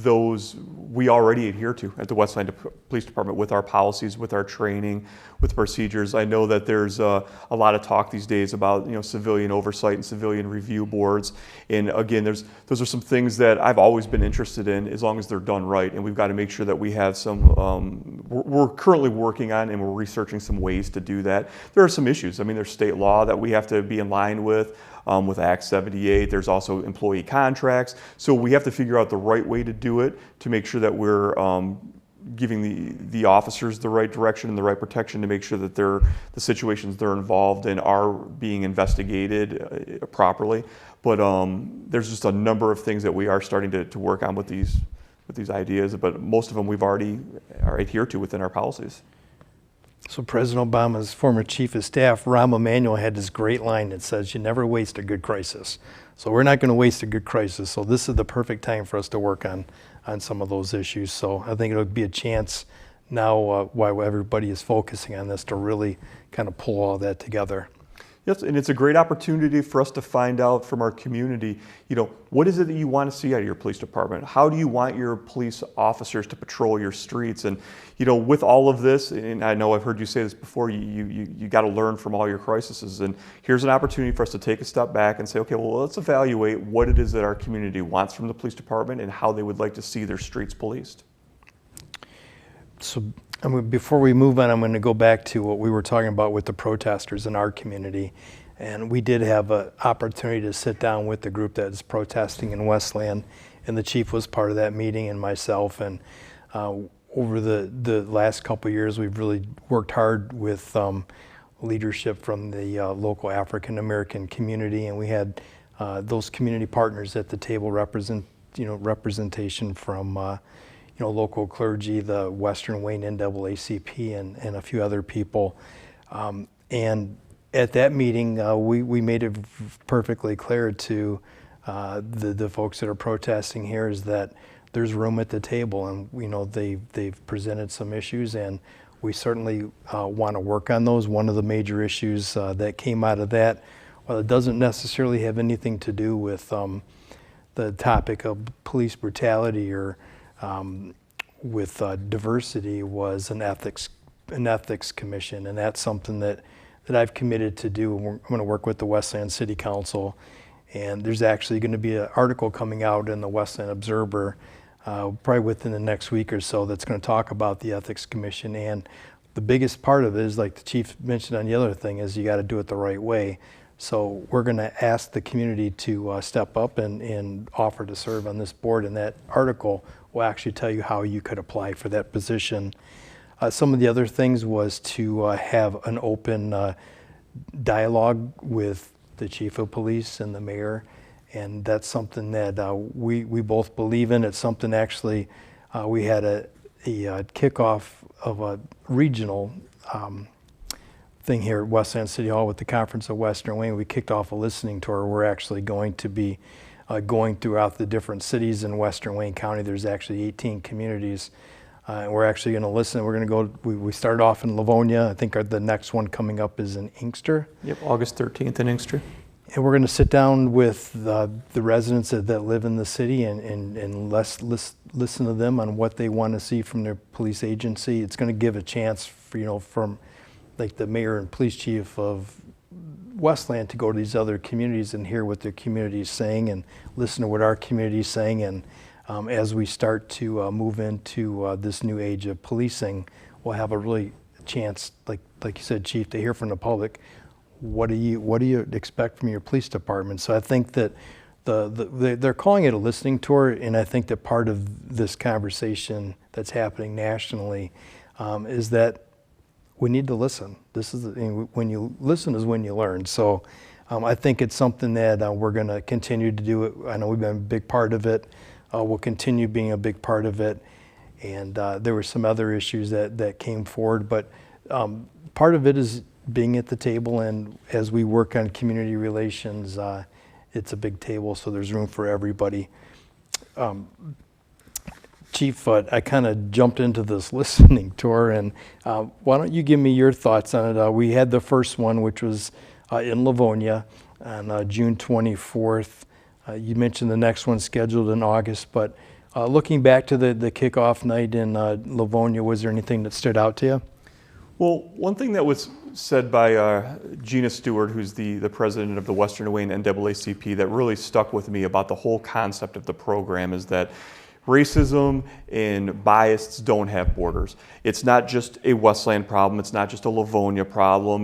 those we already adhere to at the Westland Police Department with our policies, with our training, with procedures. I know that there's a lot of talk these days about civilian oversight and civilian review boards. And again, those are some things that I've always been interested in as long as they're done right. And we've got to make sure that we have some, we're currently working on and we're researching some ways to do that. There are some issues. I mean, there's state law that we have to be in line with Act 78. There's also employee contracts. So we have to figure out the right way to do it to make sure that we're giving the officers the right direction and the right protection to make sure that the situations they're involved in are being investigated properly. But there's just a number of things that we are starting to work on with these ideas, but most of them we've already adhered to within our policies. So President Obama's former chief of staff, Rahm Emanuel, had this great line that says, "You never waste a good crisis." So we're not going to waste a good crisis. So this is the perfect time for us to work on some of those issues. So I think it'll be a chance now while everybody is focusing on this to really kind of pull all that together. Yes, and it's a great opportunity for us to find out from our community, what is it that you want to see out of your police department? How do you want your police officers to patrol your streets? And, with all of this, and I know I've heard you say this before, you got to learn from all your crises. And here's an opportunity for us to take a step back and say, okay, well, let's evaluate what it is that our community wants from the police department and how they would like to see their streets policed. So before we move on, I'm going to go back to what we were talking about with the protesters in our community. And we did have an opportunity to sit down with the group that is protesting in Westland, and the chief was part of that meeting, and myself. And over the last couple of years, we've really worked hard with leadership from the local African American community, and we had those community partners at the table representation from local clergy, the Western Wayne NAACP, and a few other people. And at that meeting, we made it perfectly clear to the folks that are protesting here is that there's room at the table, and they've presented some issues, and we certainly want to work on those. One of the major issues that came out of that, well, it doesn't necessarily have anything to do with the topic of police brutality or with diversity, was an ethics commission, and that's something that I've committed to do. I'm going to work with the Westland City Council, and there's actually going to be an article coming out in the Westland Observer probably within the next week or so that's going to talk about the ethics commission. And the biggest part of it is, like the chief mentioned on the other thing, is you got to do it the right way. So we're going to ask the community to step up and offer to serve on this board, and that article will actually tell you how you could apply for that position. Some of the other things was to have an open dialogue with the chief of police and the mayor, and that's something that we both believe in. It's something actually we had a kickoff of a regional thing here at Westland City Hall with the Conference of Western Wayne. We kicked off a listening tour. We're actually going to be going throughout the different cities in Western Wayne County. There's actually 18 communities. And we're actually going to listen. We're going to go, we started off in Livonia. I think the next one coming up is in Inkster. Yep, August 13th in Inkster. And we're going to sit down with the residents that live in the city and listen to them on what they want to see from their police agency. It's going to give a chance from like the mayor and police chief of Westland to go to these other communities and hear what their community is saying and listen to what our community is saying. And as we start to move into this new age of policing, we'll have a really chance, like you said, Chief, to hear from the public. What do you expect from your police department? So I think that they're calling it a listening tour, and I think that part of this conversation that's happening nationally is that we need to listen. This is when you listen is when you learn. So I think it's something that we're going to continue to do. I know we've been a big part of it. We'll continue being a big part of it. And there were some other issues that came forward, but part of it is being at the table, and as we work on community relations, it's a big table, so there's room for everybody. Chief, I kind of jumped into this listening tour, and why don't you give me your thoughts on it? We had the first one, which was in Livonia on June 24th. You mentioned the next one scheduled in August, but looking back to the kickoff night in Livonia, was there anything that stood out to you? Well, one thing that was said by Gina Stewart, who's the president of the Western Wayne NAACP, that really stuck with me about the whole concept of the program is that racism and bias don't have borders. It's not just a Westland problem. It's not just a Livonia problem.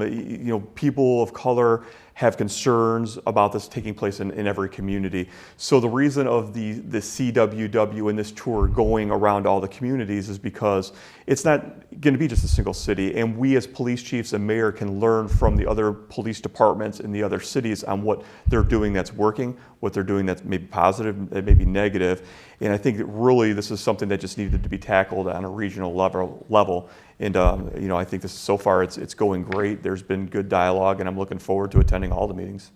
People of color have concerns about this taking place in every community. So the reason of the CWW and this tour going around all the communities is because it's not going to be just a single city, and we as police chiefs and mayor can learn from the other police departments in the other cities on what they're doing that's working, what they're doing that's maybe positive, that may be negative. And I think that really this is something that just needed to be tackled on a regional level. And I think this so far it's going great. There's been good dialogue, and I'm looking forward to attending all the meetings.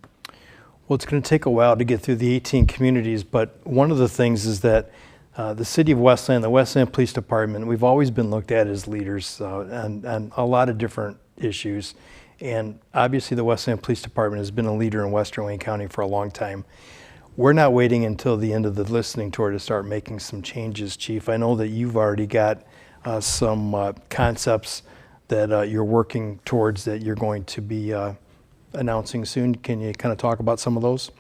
Well, it's going to take a while to get through the 18 communities, but one of the things is that the City of Westland, the Westland Police Department, we've always been looked at as leaders on a lot of different issues. And obviously the Westland Police Department has been a leader in Western Wayne County for a long time. We're not waiting until the end of the listening tour to start making some changes, Chief. I know that you've already got some concepts that you're working towards that you're going to be announcing soon. Can you kind of talk about some of those?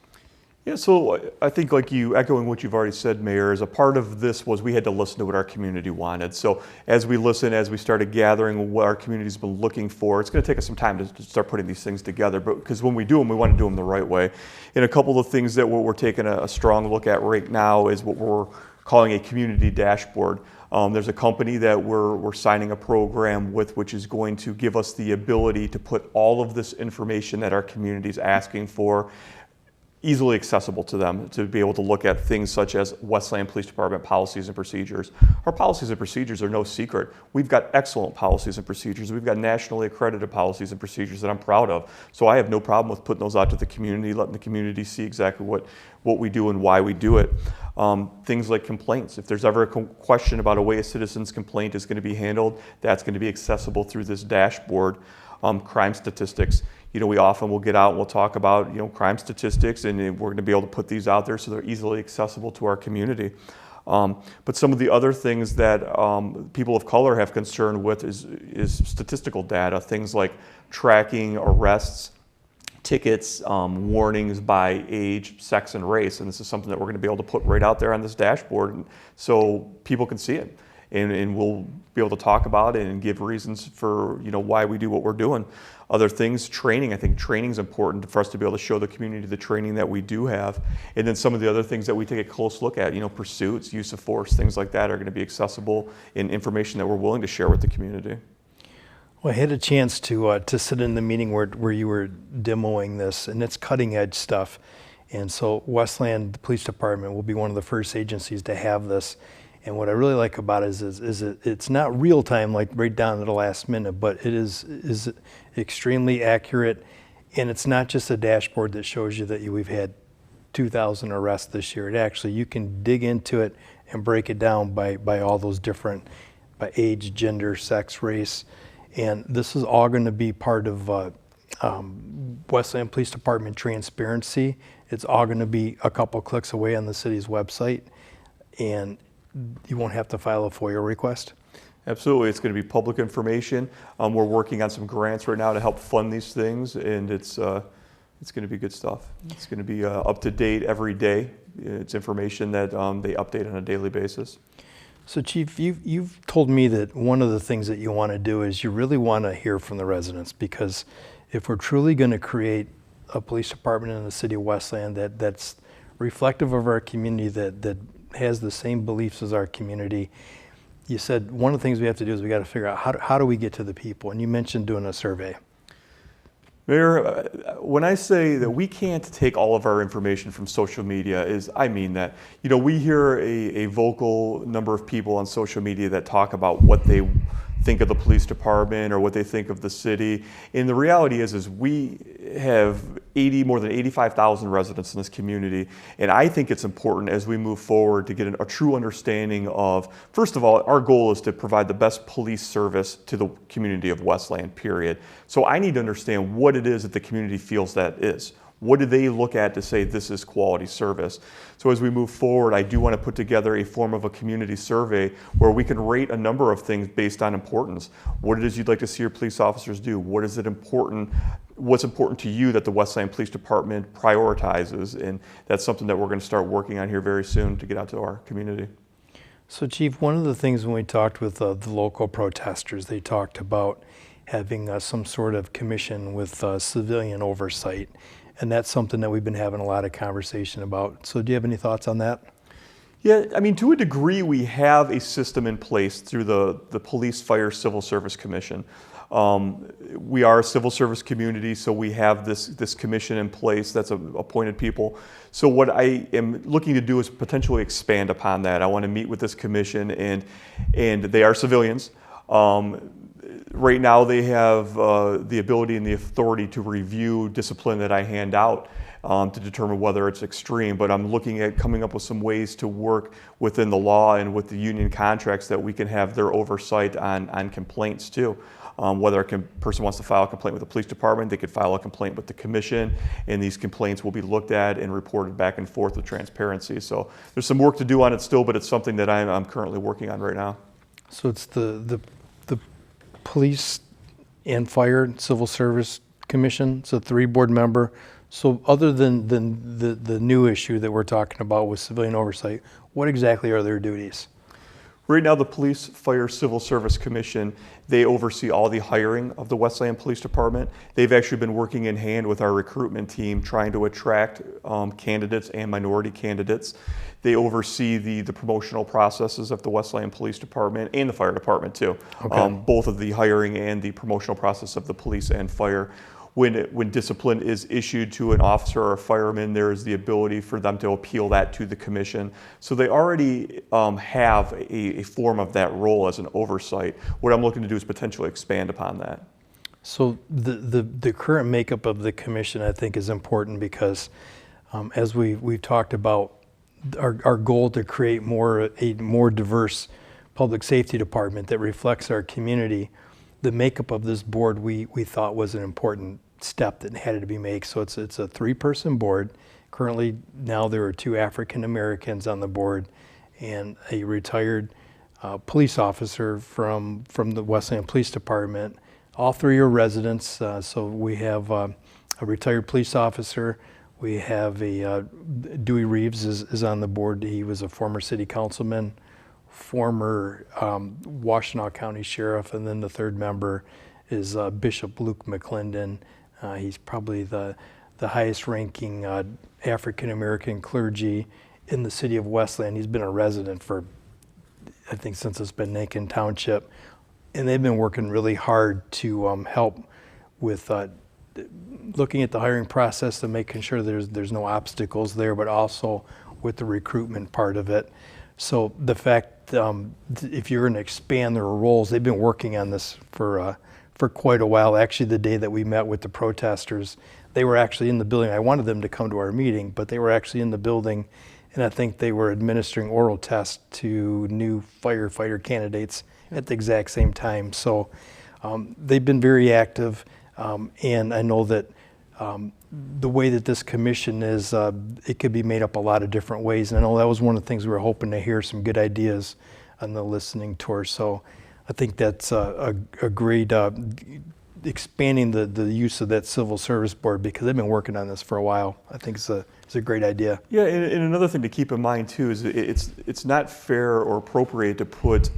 Yeah, so I think like you, echoing what you've already said, Mayor, as a part of this was we had to listen to what our community wanted. So as we listen, as we started gathering what our community's been looking for, it's going to take us some time to start putting these things together, but because when we do them, we want to do them the right way. And a couple of things that we're taking a strong look at right now is what we're calling a community dashboard. There's a company that we're signing a program with, which is going to give us the ability to put all of this information that our community is asking for easily accessible to them, to be able to look at things such as Westland Police Department policies and procedures. Our policies and procedures are no secret. We've got excellent policies and procedures. We've got nationally accredited policies and procedures that I'm proud of. So I have no problem with putting those out to the community, letting the community see exactly what we do and why we do it. Things like complaints. If there's ever a question about a way a citizen's complaint is going to be handled, that's going to be accessible through this dashboard. Crime statistics. We often will get out and we'll talk about, crime statistics, and we're going to be able to put these out there so they're easily accessible to our community. But some of the other things that people of color have concern with is statistical data, things like tracking arrests, tickets, warnings by age, sex, and race. And this is something that we're going to be able to put right out there on this dashboard so people can see it. And we'll be able to talk about it and give reasons for why we do what we're doing. Other things, training. I think training is important for us to be able to show the community the training that we do have. And then some of the other things that we take a close look at, pursuits, use of force, things like that are going to be accessible and information that we're willing to share with the community. Well, I had a chance to sit in the meeting where you were demoing this, and it's cutting edge stuff. And so Westland Police Department will be one of the first agencies to have this. And what I really like about it is it's not real time, like right down to the last minute, but it is extremely accurate. And it's not just a dashboard that shows you that we've had 2,000 arrests this year. It actually, you can dig into it and break it down by all those different, by age, gender, sex, race. And this is all going to be part of Westland Police Department transparency. It's all going to be a couple clicks away on the city's website. And you won't have to file a FOIA request. Absolutely, it's going to be public information. We're working on some grants right now to help fund these things, and it's going to be good stuff. It's going to be up to date every day. It's information that they update on a daily basis. So Chief, you've told me that one of the things that you want to do is you really want to hear from the residents, because if we're truly going to create a police department in the city of Westland that's reflective of our community, that has the same beliefs as our community, you said one of the things we have to do is we got to figure out how do we get to the people, and you mentioned doing a survey. Mayor, when I say that we can't take all of our information from social media, I mean that. You know, we hear a vocal number of people on social media that talk about what they think of the police department or what they think of the city. And the reality is we have more than 85,000 residents in this community. And I think it's important as we move forward to get a true understanding of, first of all, our goal is to provide the best police service to the community of Westland, period. So I need to understand what it is that the community feels that is. What do they look at to say this is quality service? So as we move forward, I do want to put together a form of a community survey where we can rate a number of things based on importance. What it is you'd like to see your police officers do? What's important to you that the Westland Police Department prioritizes? And that's something that we're going to start working on here very soon to get out to our community. So Chief, one of the things when we talked with the local protesters, they talked about having some sort of commission with civilian oversight. And that's something that we've been having a lot of conversation about. So do you have any thoughts on that? Yeah, I mean, to a degree, we have a system in place through the Police, Fire, Civil Service Commission. We are a civil service community, so we have this commission in place that's appointed people. So what I am looking to do is potentially expand upon that. I want to meet with this commission, and they are civilians. Right now, they have the ability and the authority to review discipline that I hand out to determine whether it's extreme. But I'm looking at coming up with some ways to work within the law and with the union contracts that we can have their oversight on complaints too. Whether a person wants to file a complaint with the police department, they could file a complaint with the commission, and these complaints will be looked at and reported back and forth with transparency. So there's some work to do on it still, but it's something that I'm currently working on right now. So it's the Police and Fire and Civil Service Commission. It's a 3-board member. So other than the new issue that we're talking about with civilian oversight, what exactly are their duties? Right now, the Police, Fire, Civil Service Commission, they oversee all the hiring of the Westland Police Department. They've actually been working in hand with our recruitment team trying to attract candidates and minority candidates. They oversee the promotional processes of the Westland Police Department and the Fire Department too. Okay. Both of the hiring and the promotional process of the police and fire. When discipline is issued to an officer or a fireman, there is the ability for them to appeal that to the commission. So they already have a form of that role as an oversight. What I'm looking to do is potentially expand upon that. So the current makeup of the commission, I think, is important because as we've talked about our goal to create a more diverse public safety department that reflects our community, the makeup of this board we thought was an important step that had to be made. So it's a 3-person board. Currently now there are 2 African Americans on the board and a retired police officer from the Westland Police Department. All 3 are residents. So we have a retired police officer. We have Dewey Reeves is on the board. He was a former city councilman, former Washtenaw County Sheriff, and then the 3rd member is Bishop Luke McClendon. He's probably the highest ranking African American clergy in the city of Westland. He's been a resident for, I think, since it's been Nankin Township. And they've been working really hard to help with looking at the hiring process and making sure there's no obstacles there, but also with the recruitment part of it. So the fact if you're going to expand their roles, they've been working on this for quite a while. Actually, the day that we met with the protesters, they were actually in the building. I wanted them to come to our meeting, but they were actually in the building, and I think they were administering oral tests to new firefighter candidates at the exact same time. So they've been very active, and I know that the way that this commission is, it could be made up a lot of different ways. And I know that was one of the things we were hoping to hear, some good ideas on the listening tour. So I think that's a great expanding the use of that civil service board, because they've been working on this for a while. I think it's a great idea. Yeah, and another thing to keep in mind too is it's not fair or appropriate to put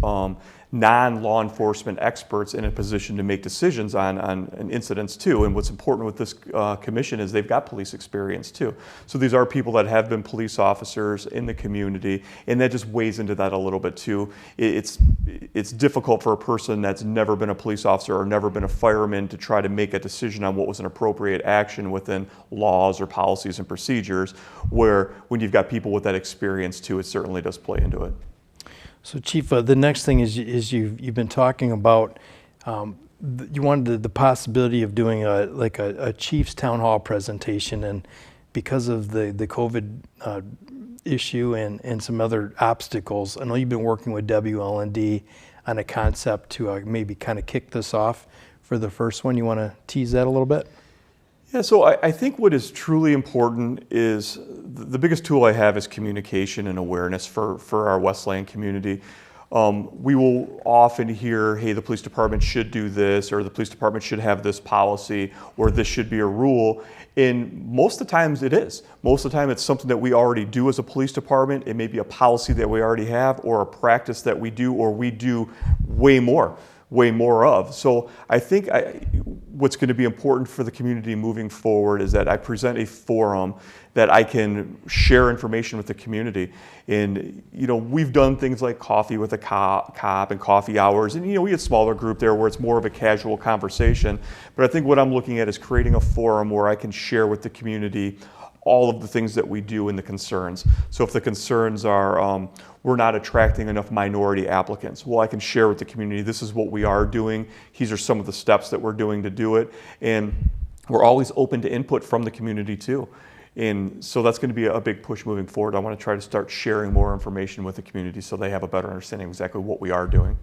non-law enforcement experts in a position to make decisions on incidents too. And what's important with this commission is they've got police experience too. So these are people that have been police officers in the community, and that just weighs into that a little bit too. It's difficult for a person that's never been a police officer or never been a fireman to try to make a decision on what was an appropriate action within laws or policies and procedures, where when you've got people with that experience too, it certainly does play into it. So Chief, the next thing is you've been talking about, you wanted the possibility of doing a Chief's Town Hall presentation, and because of the COVID issue and some other obstacles, I know you've been working with WLND on a concept to maybe kind of kick this off for the first one. You want to tease that a little bit? Yeah, so I think what is truly important is the biggest tool I have is communication and awareness for our Westland community. We will often hear, hey, the police department should do this, or the police department should have this policy, or this should be a rule. And most of the times it is. Most of the time it's something that we already do as a police department. It may be a policy that we already have, or a practice that we do, or we do way more of. So I think what's going to be important for the community moving forward is that I present a forum that I can share information with the community. And we've done things like coffee with a cop and coffee hours, and we had a smaller group there where it's more of a casual conversation. But I think what I'm looking at is creating a forum where I can share with the community all of the things that we do and the concerns. So if the concerns are we're not attracting enough minority applicants, well, I can share with the community, this is what we are doing, these are some of the steps that we're doing to do it, and we're always open to input from the community too. And so that's going to be a big push moving forward. I want to try to start sharing more information with the community so they have a better understanding of exactly what we are doing.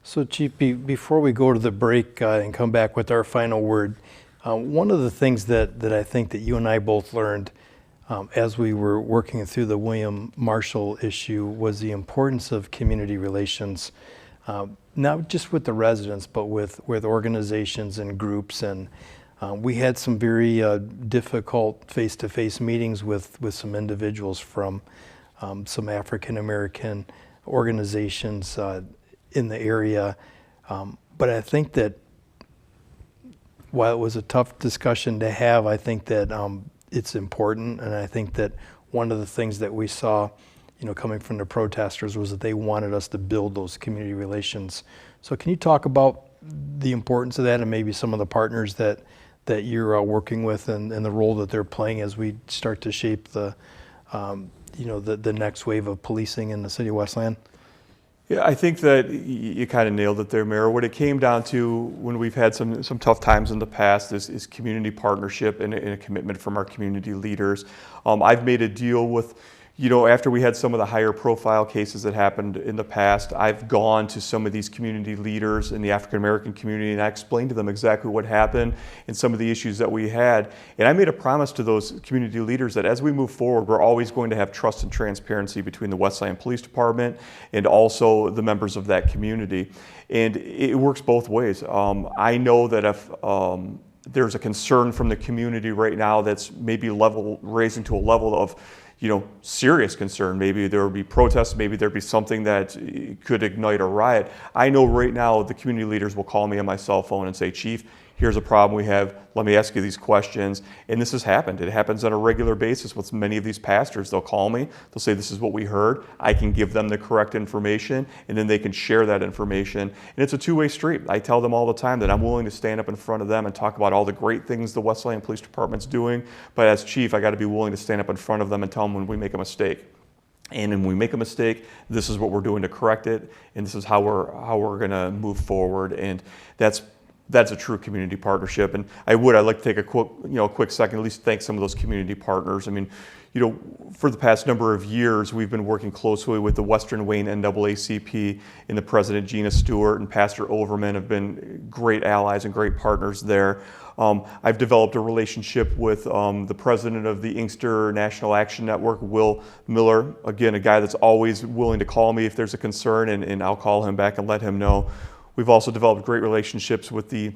So Chief, before we go to the break and come back with our final word, one of the things that I think that you and I both learned as we were working through the William Marshall issue was the importance of community relations, not just with the residents, but with organizations and groups. And we had some very difficult face-to-face meetings with some individuals from some African American organizations in the area. But I think that while it was a tough discussion to have, I think that it's important, and I think that one of the things that we saw, coming from the protesters was that they wanted us to build those community relations. So can you talk about the importance of that and maybe some of the partners that you're working with and the role that they're playing as we start to shape the next wave of policing in the city of Westland? Yeah, I think that you kind of nailed it there, Mayor. What it came down to when we've had some tough times in the past is community partnership and a commitment from our community leaders. I've made a deal with, after we had some of the higher profile cases that happened in the past, I've gone to some of these community leaders in the African American community and I explained to them exactly what happened and some of the issues that we had. And I made a promise to those community leaders that as we move forward, we're always going to have trust and transparency between the Westland Police Department and also the members of that community. And it works both ways. I know that if there's a concern from the community right now that's maybe raising to a level of serious concern. Maybe there would be protests, maybe there'd be something that could ignite a riot. I know right now the community leaders will call me on my cell phone and say, Chief, here's a problem we have, let me ask you these questions. And this has happened. It happens on a regular basis with many of these pastors. They'll call me, they'll say, this is what we heard. I can give them the correct information, and then they can share that information. And it's a two-way street. I tell them all the time that I'm willing to stand up in front of them and talk about all the great things the Westland Police Department's doing, but as chief, I got to be willing to stand up in front of them and tell them when we make a mistake. And when we make a mistake, this is what we're doing to correct it, and this is how we're going to move forward. And that's that's a true community partnership. And I'd like to take a quick second, at least thank some of those community partners. I mean, for the past number of years, we've been working closely with the Western Wayne NAACP and the President Gina Stewart and Pastor Overman have been great allies and great partners there. I've developed a relationship with the president of the Inkster National Action Network, Will Miller, again, a guy that's always willing to call me if there's a concern, and I'll call him back and let him know. We've also developed great relationships with the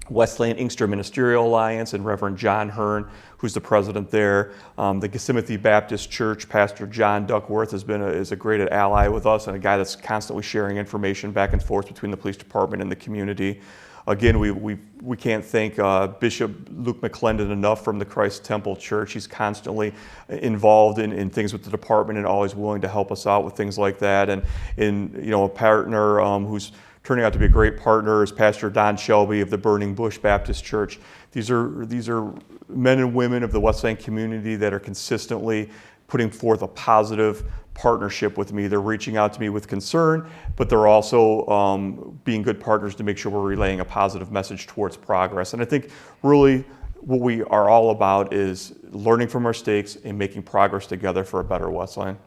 Westland Inkster Ministerial Alliance and Reverend John Hearn, who's the president there. The Gethsemane Baptist Church, Pastor John Duckworth is a great ally with us and a guy that's constantly sharing information back and forth between the police department and the community. Again, we can't thank Bishop Luke McClendon enough from the Christ Temple Church. He's constantly involved in things with the department and always willing to help us out with things like that. And a partner who's turning out to be a great partner is Pastor Don Shelby of the Burning Bush Baptist Church. These are men and women of the Westland community that are consistently putting forth a positive partnership with me. They're reaching out to me with concern, but they're also being good partners to make sure we're relaying a positive message towards progress. And I think really what we are all about is learning from our mistakes and making progress together for a better Westland.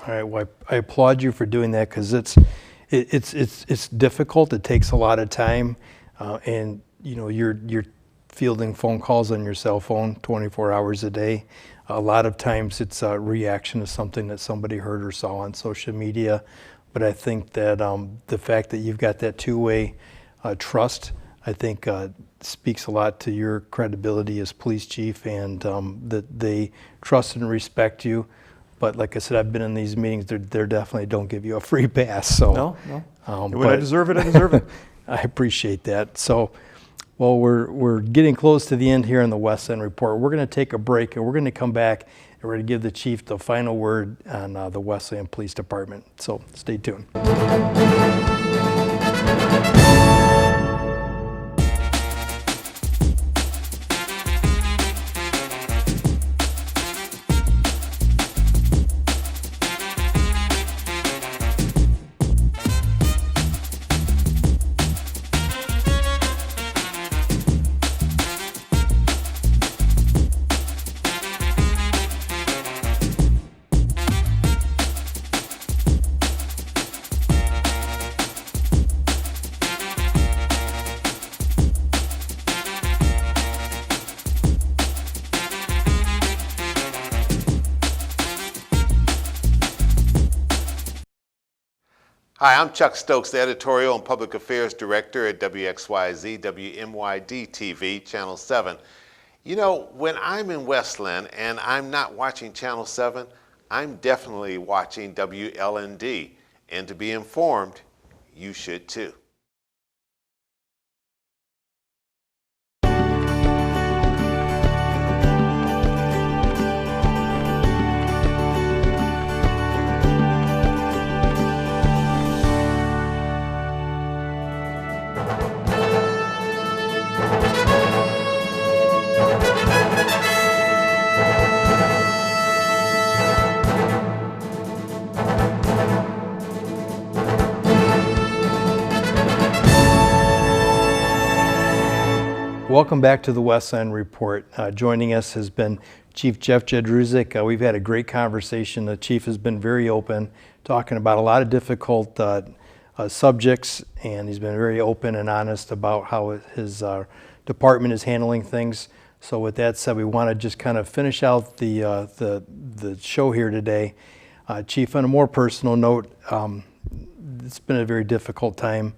All right, well, I applaud you for doing that, because it's difficult. It takes a lot of time, and you're fielding phone calls on your cell phone 24 hours a day. A lot of times it's a reaction to something that somebody heard or saw on social media. But I think that the fact that you've got that two-way trust, I think speaks a lot to your credibility as police chief, and that they trust and respect you. But like I said, I've been in these meetings, they definitely don't give you a free pass. So No. When I deserve it, I deserve it. I appreciate that. So, well, we're getting close to the end here in the Westland Report. We're going to take a break, and we're going to come back, and we're going to give the chief the final word on the Westland Police Department. So stay tuned. Hi, I'm Chuck Stokes, the Editorial and Public Affairs Director at WXYZ, WMYD TV, Channel 7. When I'm in Westland and I'm not watching Channel 7, I'm definitely watching WLND. And to be informed, you should too. Welcome back to the Westland Report. Joining us has been Chief Jeff Jedrusik. We've had a great conversation. The chief has been very open, talking about a lot of difficult subjects, and he's been very open and honest about how his department is handling things. So with that said, we want to just kind of finish out the show here today. Chief, on a more personal note, it's been a very difficult time.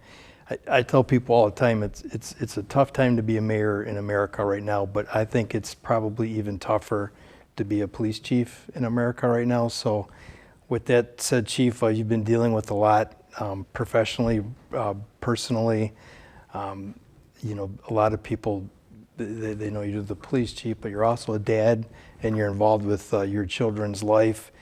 I tell people all the time it's a tough time to be a mayor in America right now, but I think it's probably even tougher to be a police chief in America right now. So with that said, Chief, you've been dealing with a lot professionally, personally. A lot of people, they know you're the police chief, but you're also a dad, and you're involved with your children's life.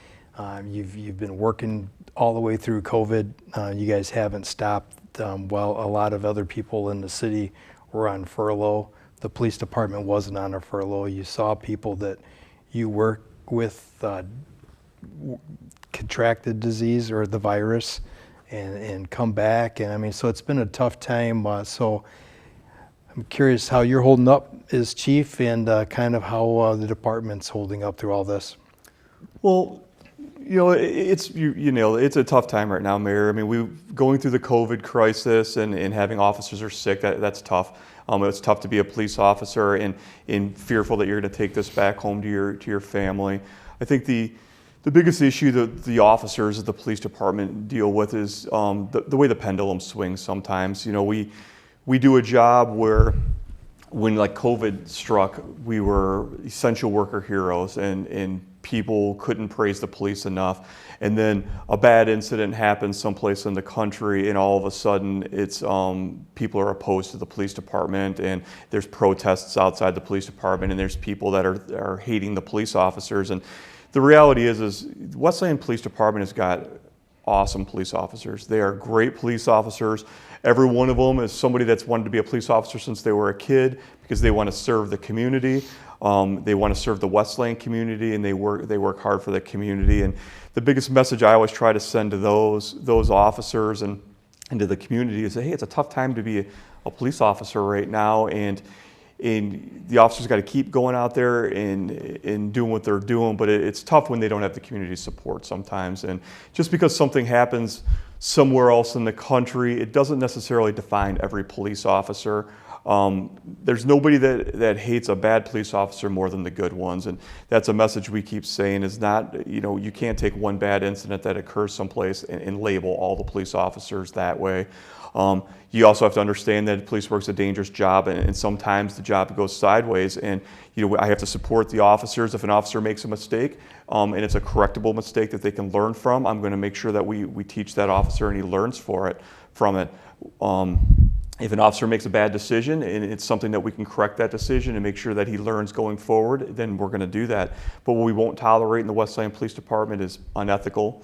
You've been working all the way through COVID. You guys haven't stopped. While a lot of other people in the city were on furlough, the police department wasn't on a furlough. You saw people that you work with contracted disease or the virus and come back. And I mean, so it's been a tough time. So I'm curious how you're holding up as chief and kind of how the department's holding up through all this. Well, you know, you nailed it. It's a tough time right now, Mayor. I mean, we're going through the COVID crisis and having officers are sick. That's tough. It's tough to be a police officer and fearful that you're going to take this back home to your family. I think the biggest issue that the officers of the police department deal with is the way the pendulum swings sometimes. You know, we do a job where when like COVID struck, we were essential worker heroes and people couldn't praise the police enough. And then a bad incident happens someplace in the country and all of a sudden it's people are opposed to the police department and there's protests outside the police department and there's people that are hating the police officers. And the reality is Westland Police Department has got awesome police officers. They are great police officers. Every one of them is somebody that's wanted to be a police officer since they were a kid because they want to serve the community. They want to serve the Westland community and they work hard for the community. And the biggest message I always try to send to those officers and to the community is that, hey, it's a tough time to be a police officer right now, and the officers got to keep going out there and doing what they're doing, but it's tough when they don't have the community support sometimes. And just because something happens somewhere else in the country, it doesn't necessarily define every police officer. There's nobody that hates a bad police officer more than the good ones, and that's a message we keep saying is not, you know, you can't take one bad incident that occurs someplace and label all the police officers that way. You also have to understand that police work's a dangerous job, and sometimes the job goes sideways, and you know, I have to support the officers. If an officer makes a mistake and it's a correctable mistake that they can learn from, I'm going to make sure that we teach that officer and he learns from it. If an officer makes a bad decision and it's something that we can correct that decision and make sure that he learns going forward, then we're going to do that. But what we won't tolerate in the Westland Police Department is unethical,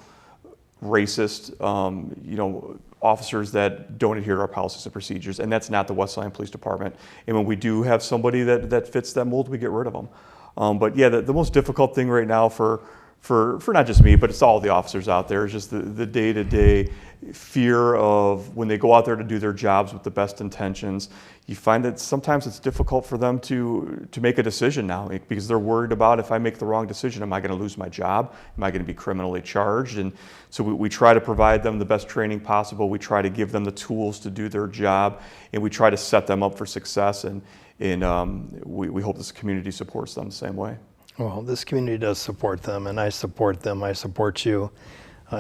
racist, you know, officers that don't adhere to our policies and procedures, and that's not the Westland Police Department. And when we do have somebody that fits that mold, we get rid of them. But yeah, the most difficult thing right now for not just me, but it's all the officers out there, is just the day-to-day fear of when they go out there to do their jobs with the best intentions. You find that sometimes it's difficult for them to make a decision now because they're worried about, if I make the wrong decision, am I going to lose my job? Am I going to be criminally charged? And so we try to provide them the best training possible. We try to give them the tools to do their job, and we try to set them up for success. And we hope this community supports them the same way. Well, this community does support them, and I support them. I support you.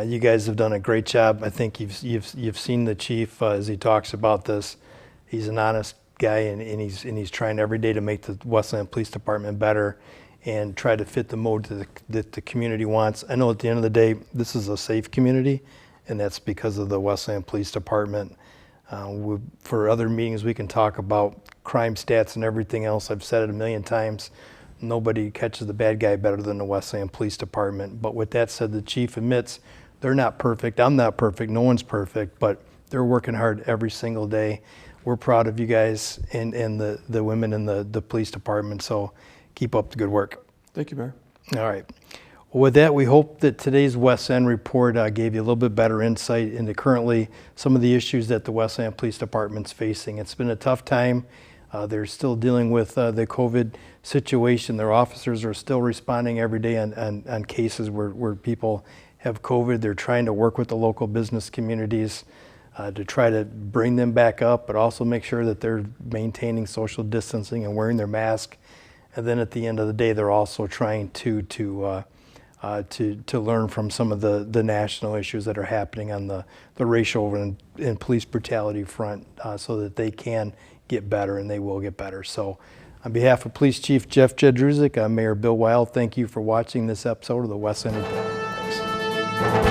You guys have done a great job. I think you've seen the chief as he talks about this. He's an honest guy, and he's trying every day to make the Westland Police Department better and try to fit the mode that the community wants. I know at the end of the day, this is a safe community, and that's because of the Westland Police Department. For other meetings, we can talk about crime stats and everything else. I've said it a million times. Nobody catches the bad guy better than the Westland Police Department. But with that said, the chief admits they're not perfect. I'm not perfect. No one's perfect, but they're working hard every single day. We're proud of you guys and the women in the police department. So keep up the good work. Thank you, Mayor. All right. Well, with that, we hope that today's West End report gave you a little bit better insight into currently some of the issues that the Westland Police Department's facing. It's been a tough time. They're still dealing with the COVID situation. Their officers are still responding every day on cases where people have COVID. They're trying to work with the local business communities to try to bring them back up, but also make sure that they're maintaining social distancing and wearing their mask. And then at the end of the day, they're also trying to learn from some of the national issues that are happening on the racial and police brutality front so that they can get better, and they will get better. So on behalf of Police Chief Jeff Jedrusik, I'm Mayor Bill Wild. Thank you for watching this episode of the West End Report. Thanks.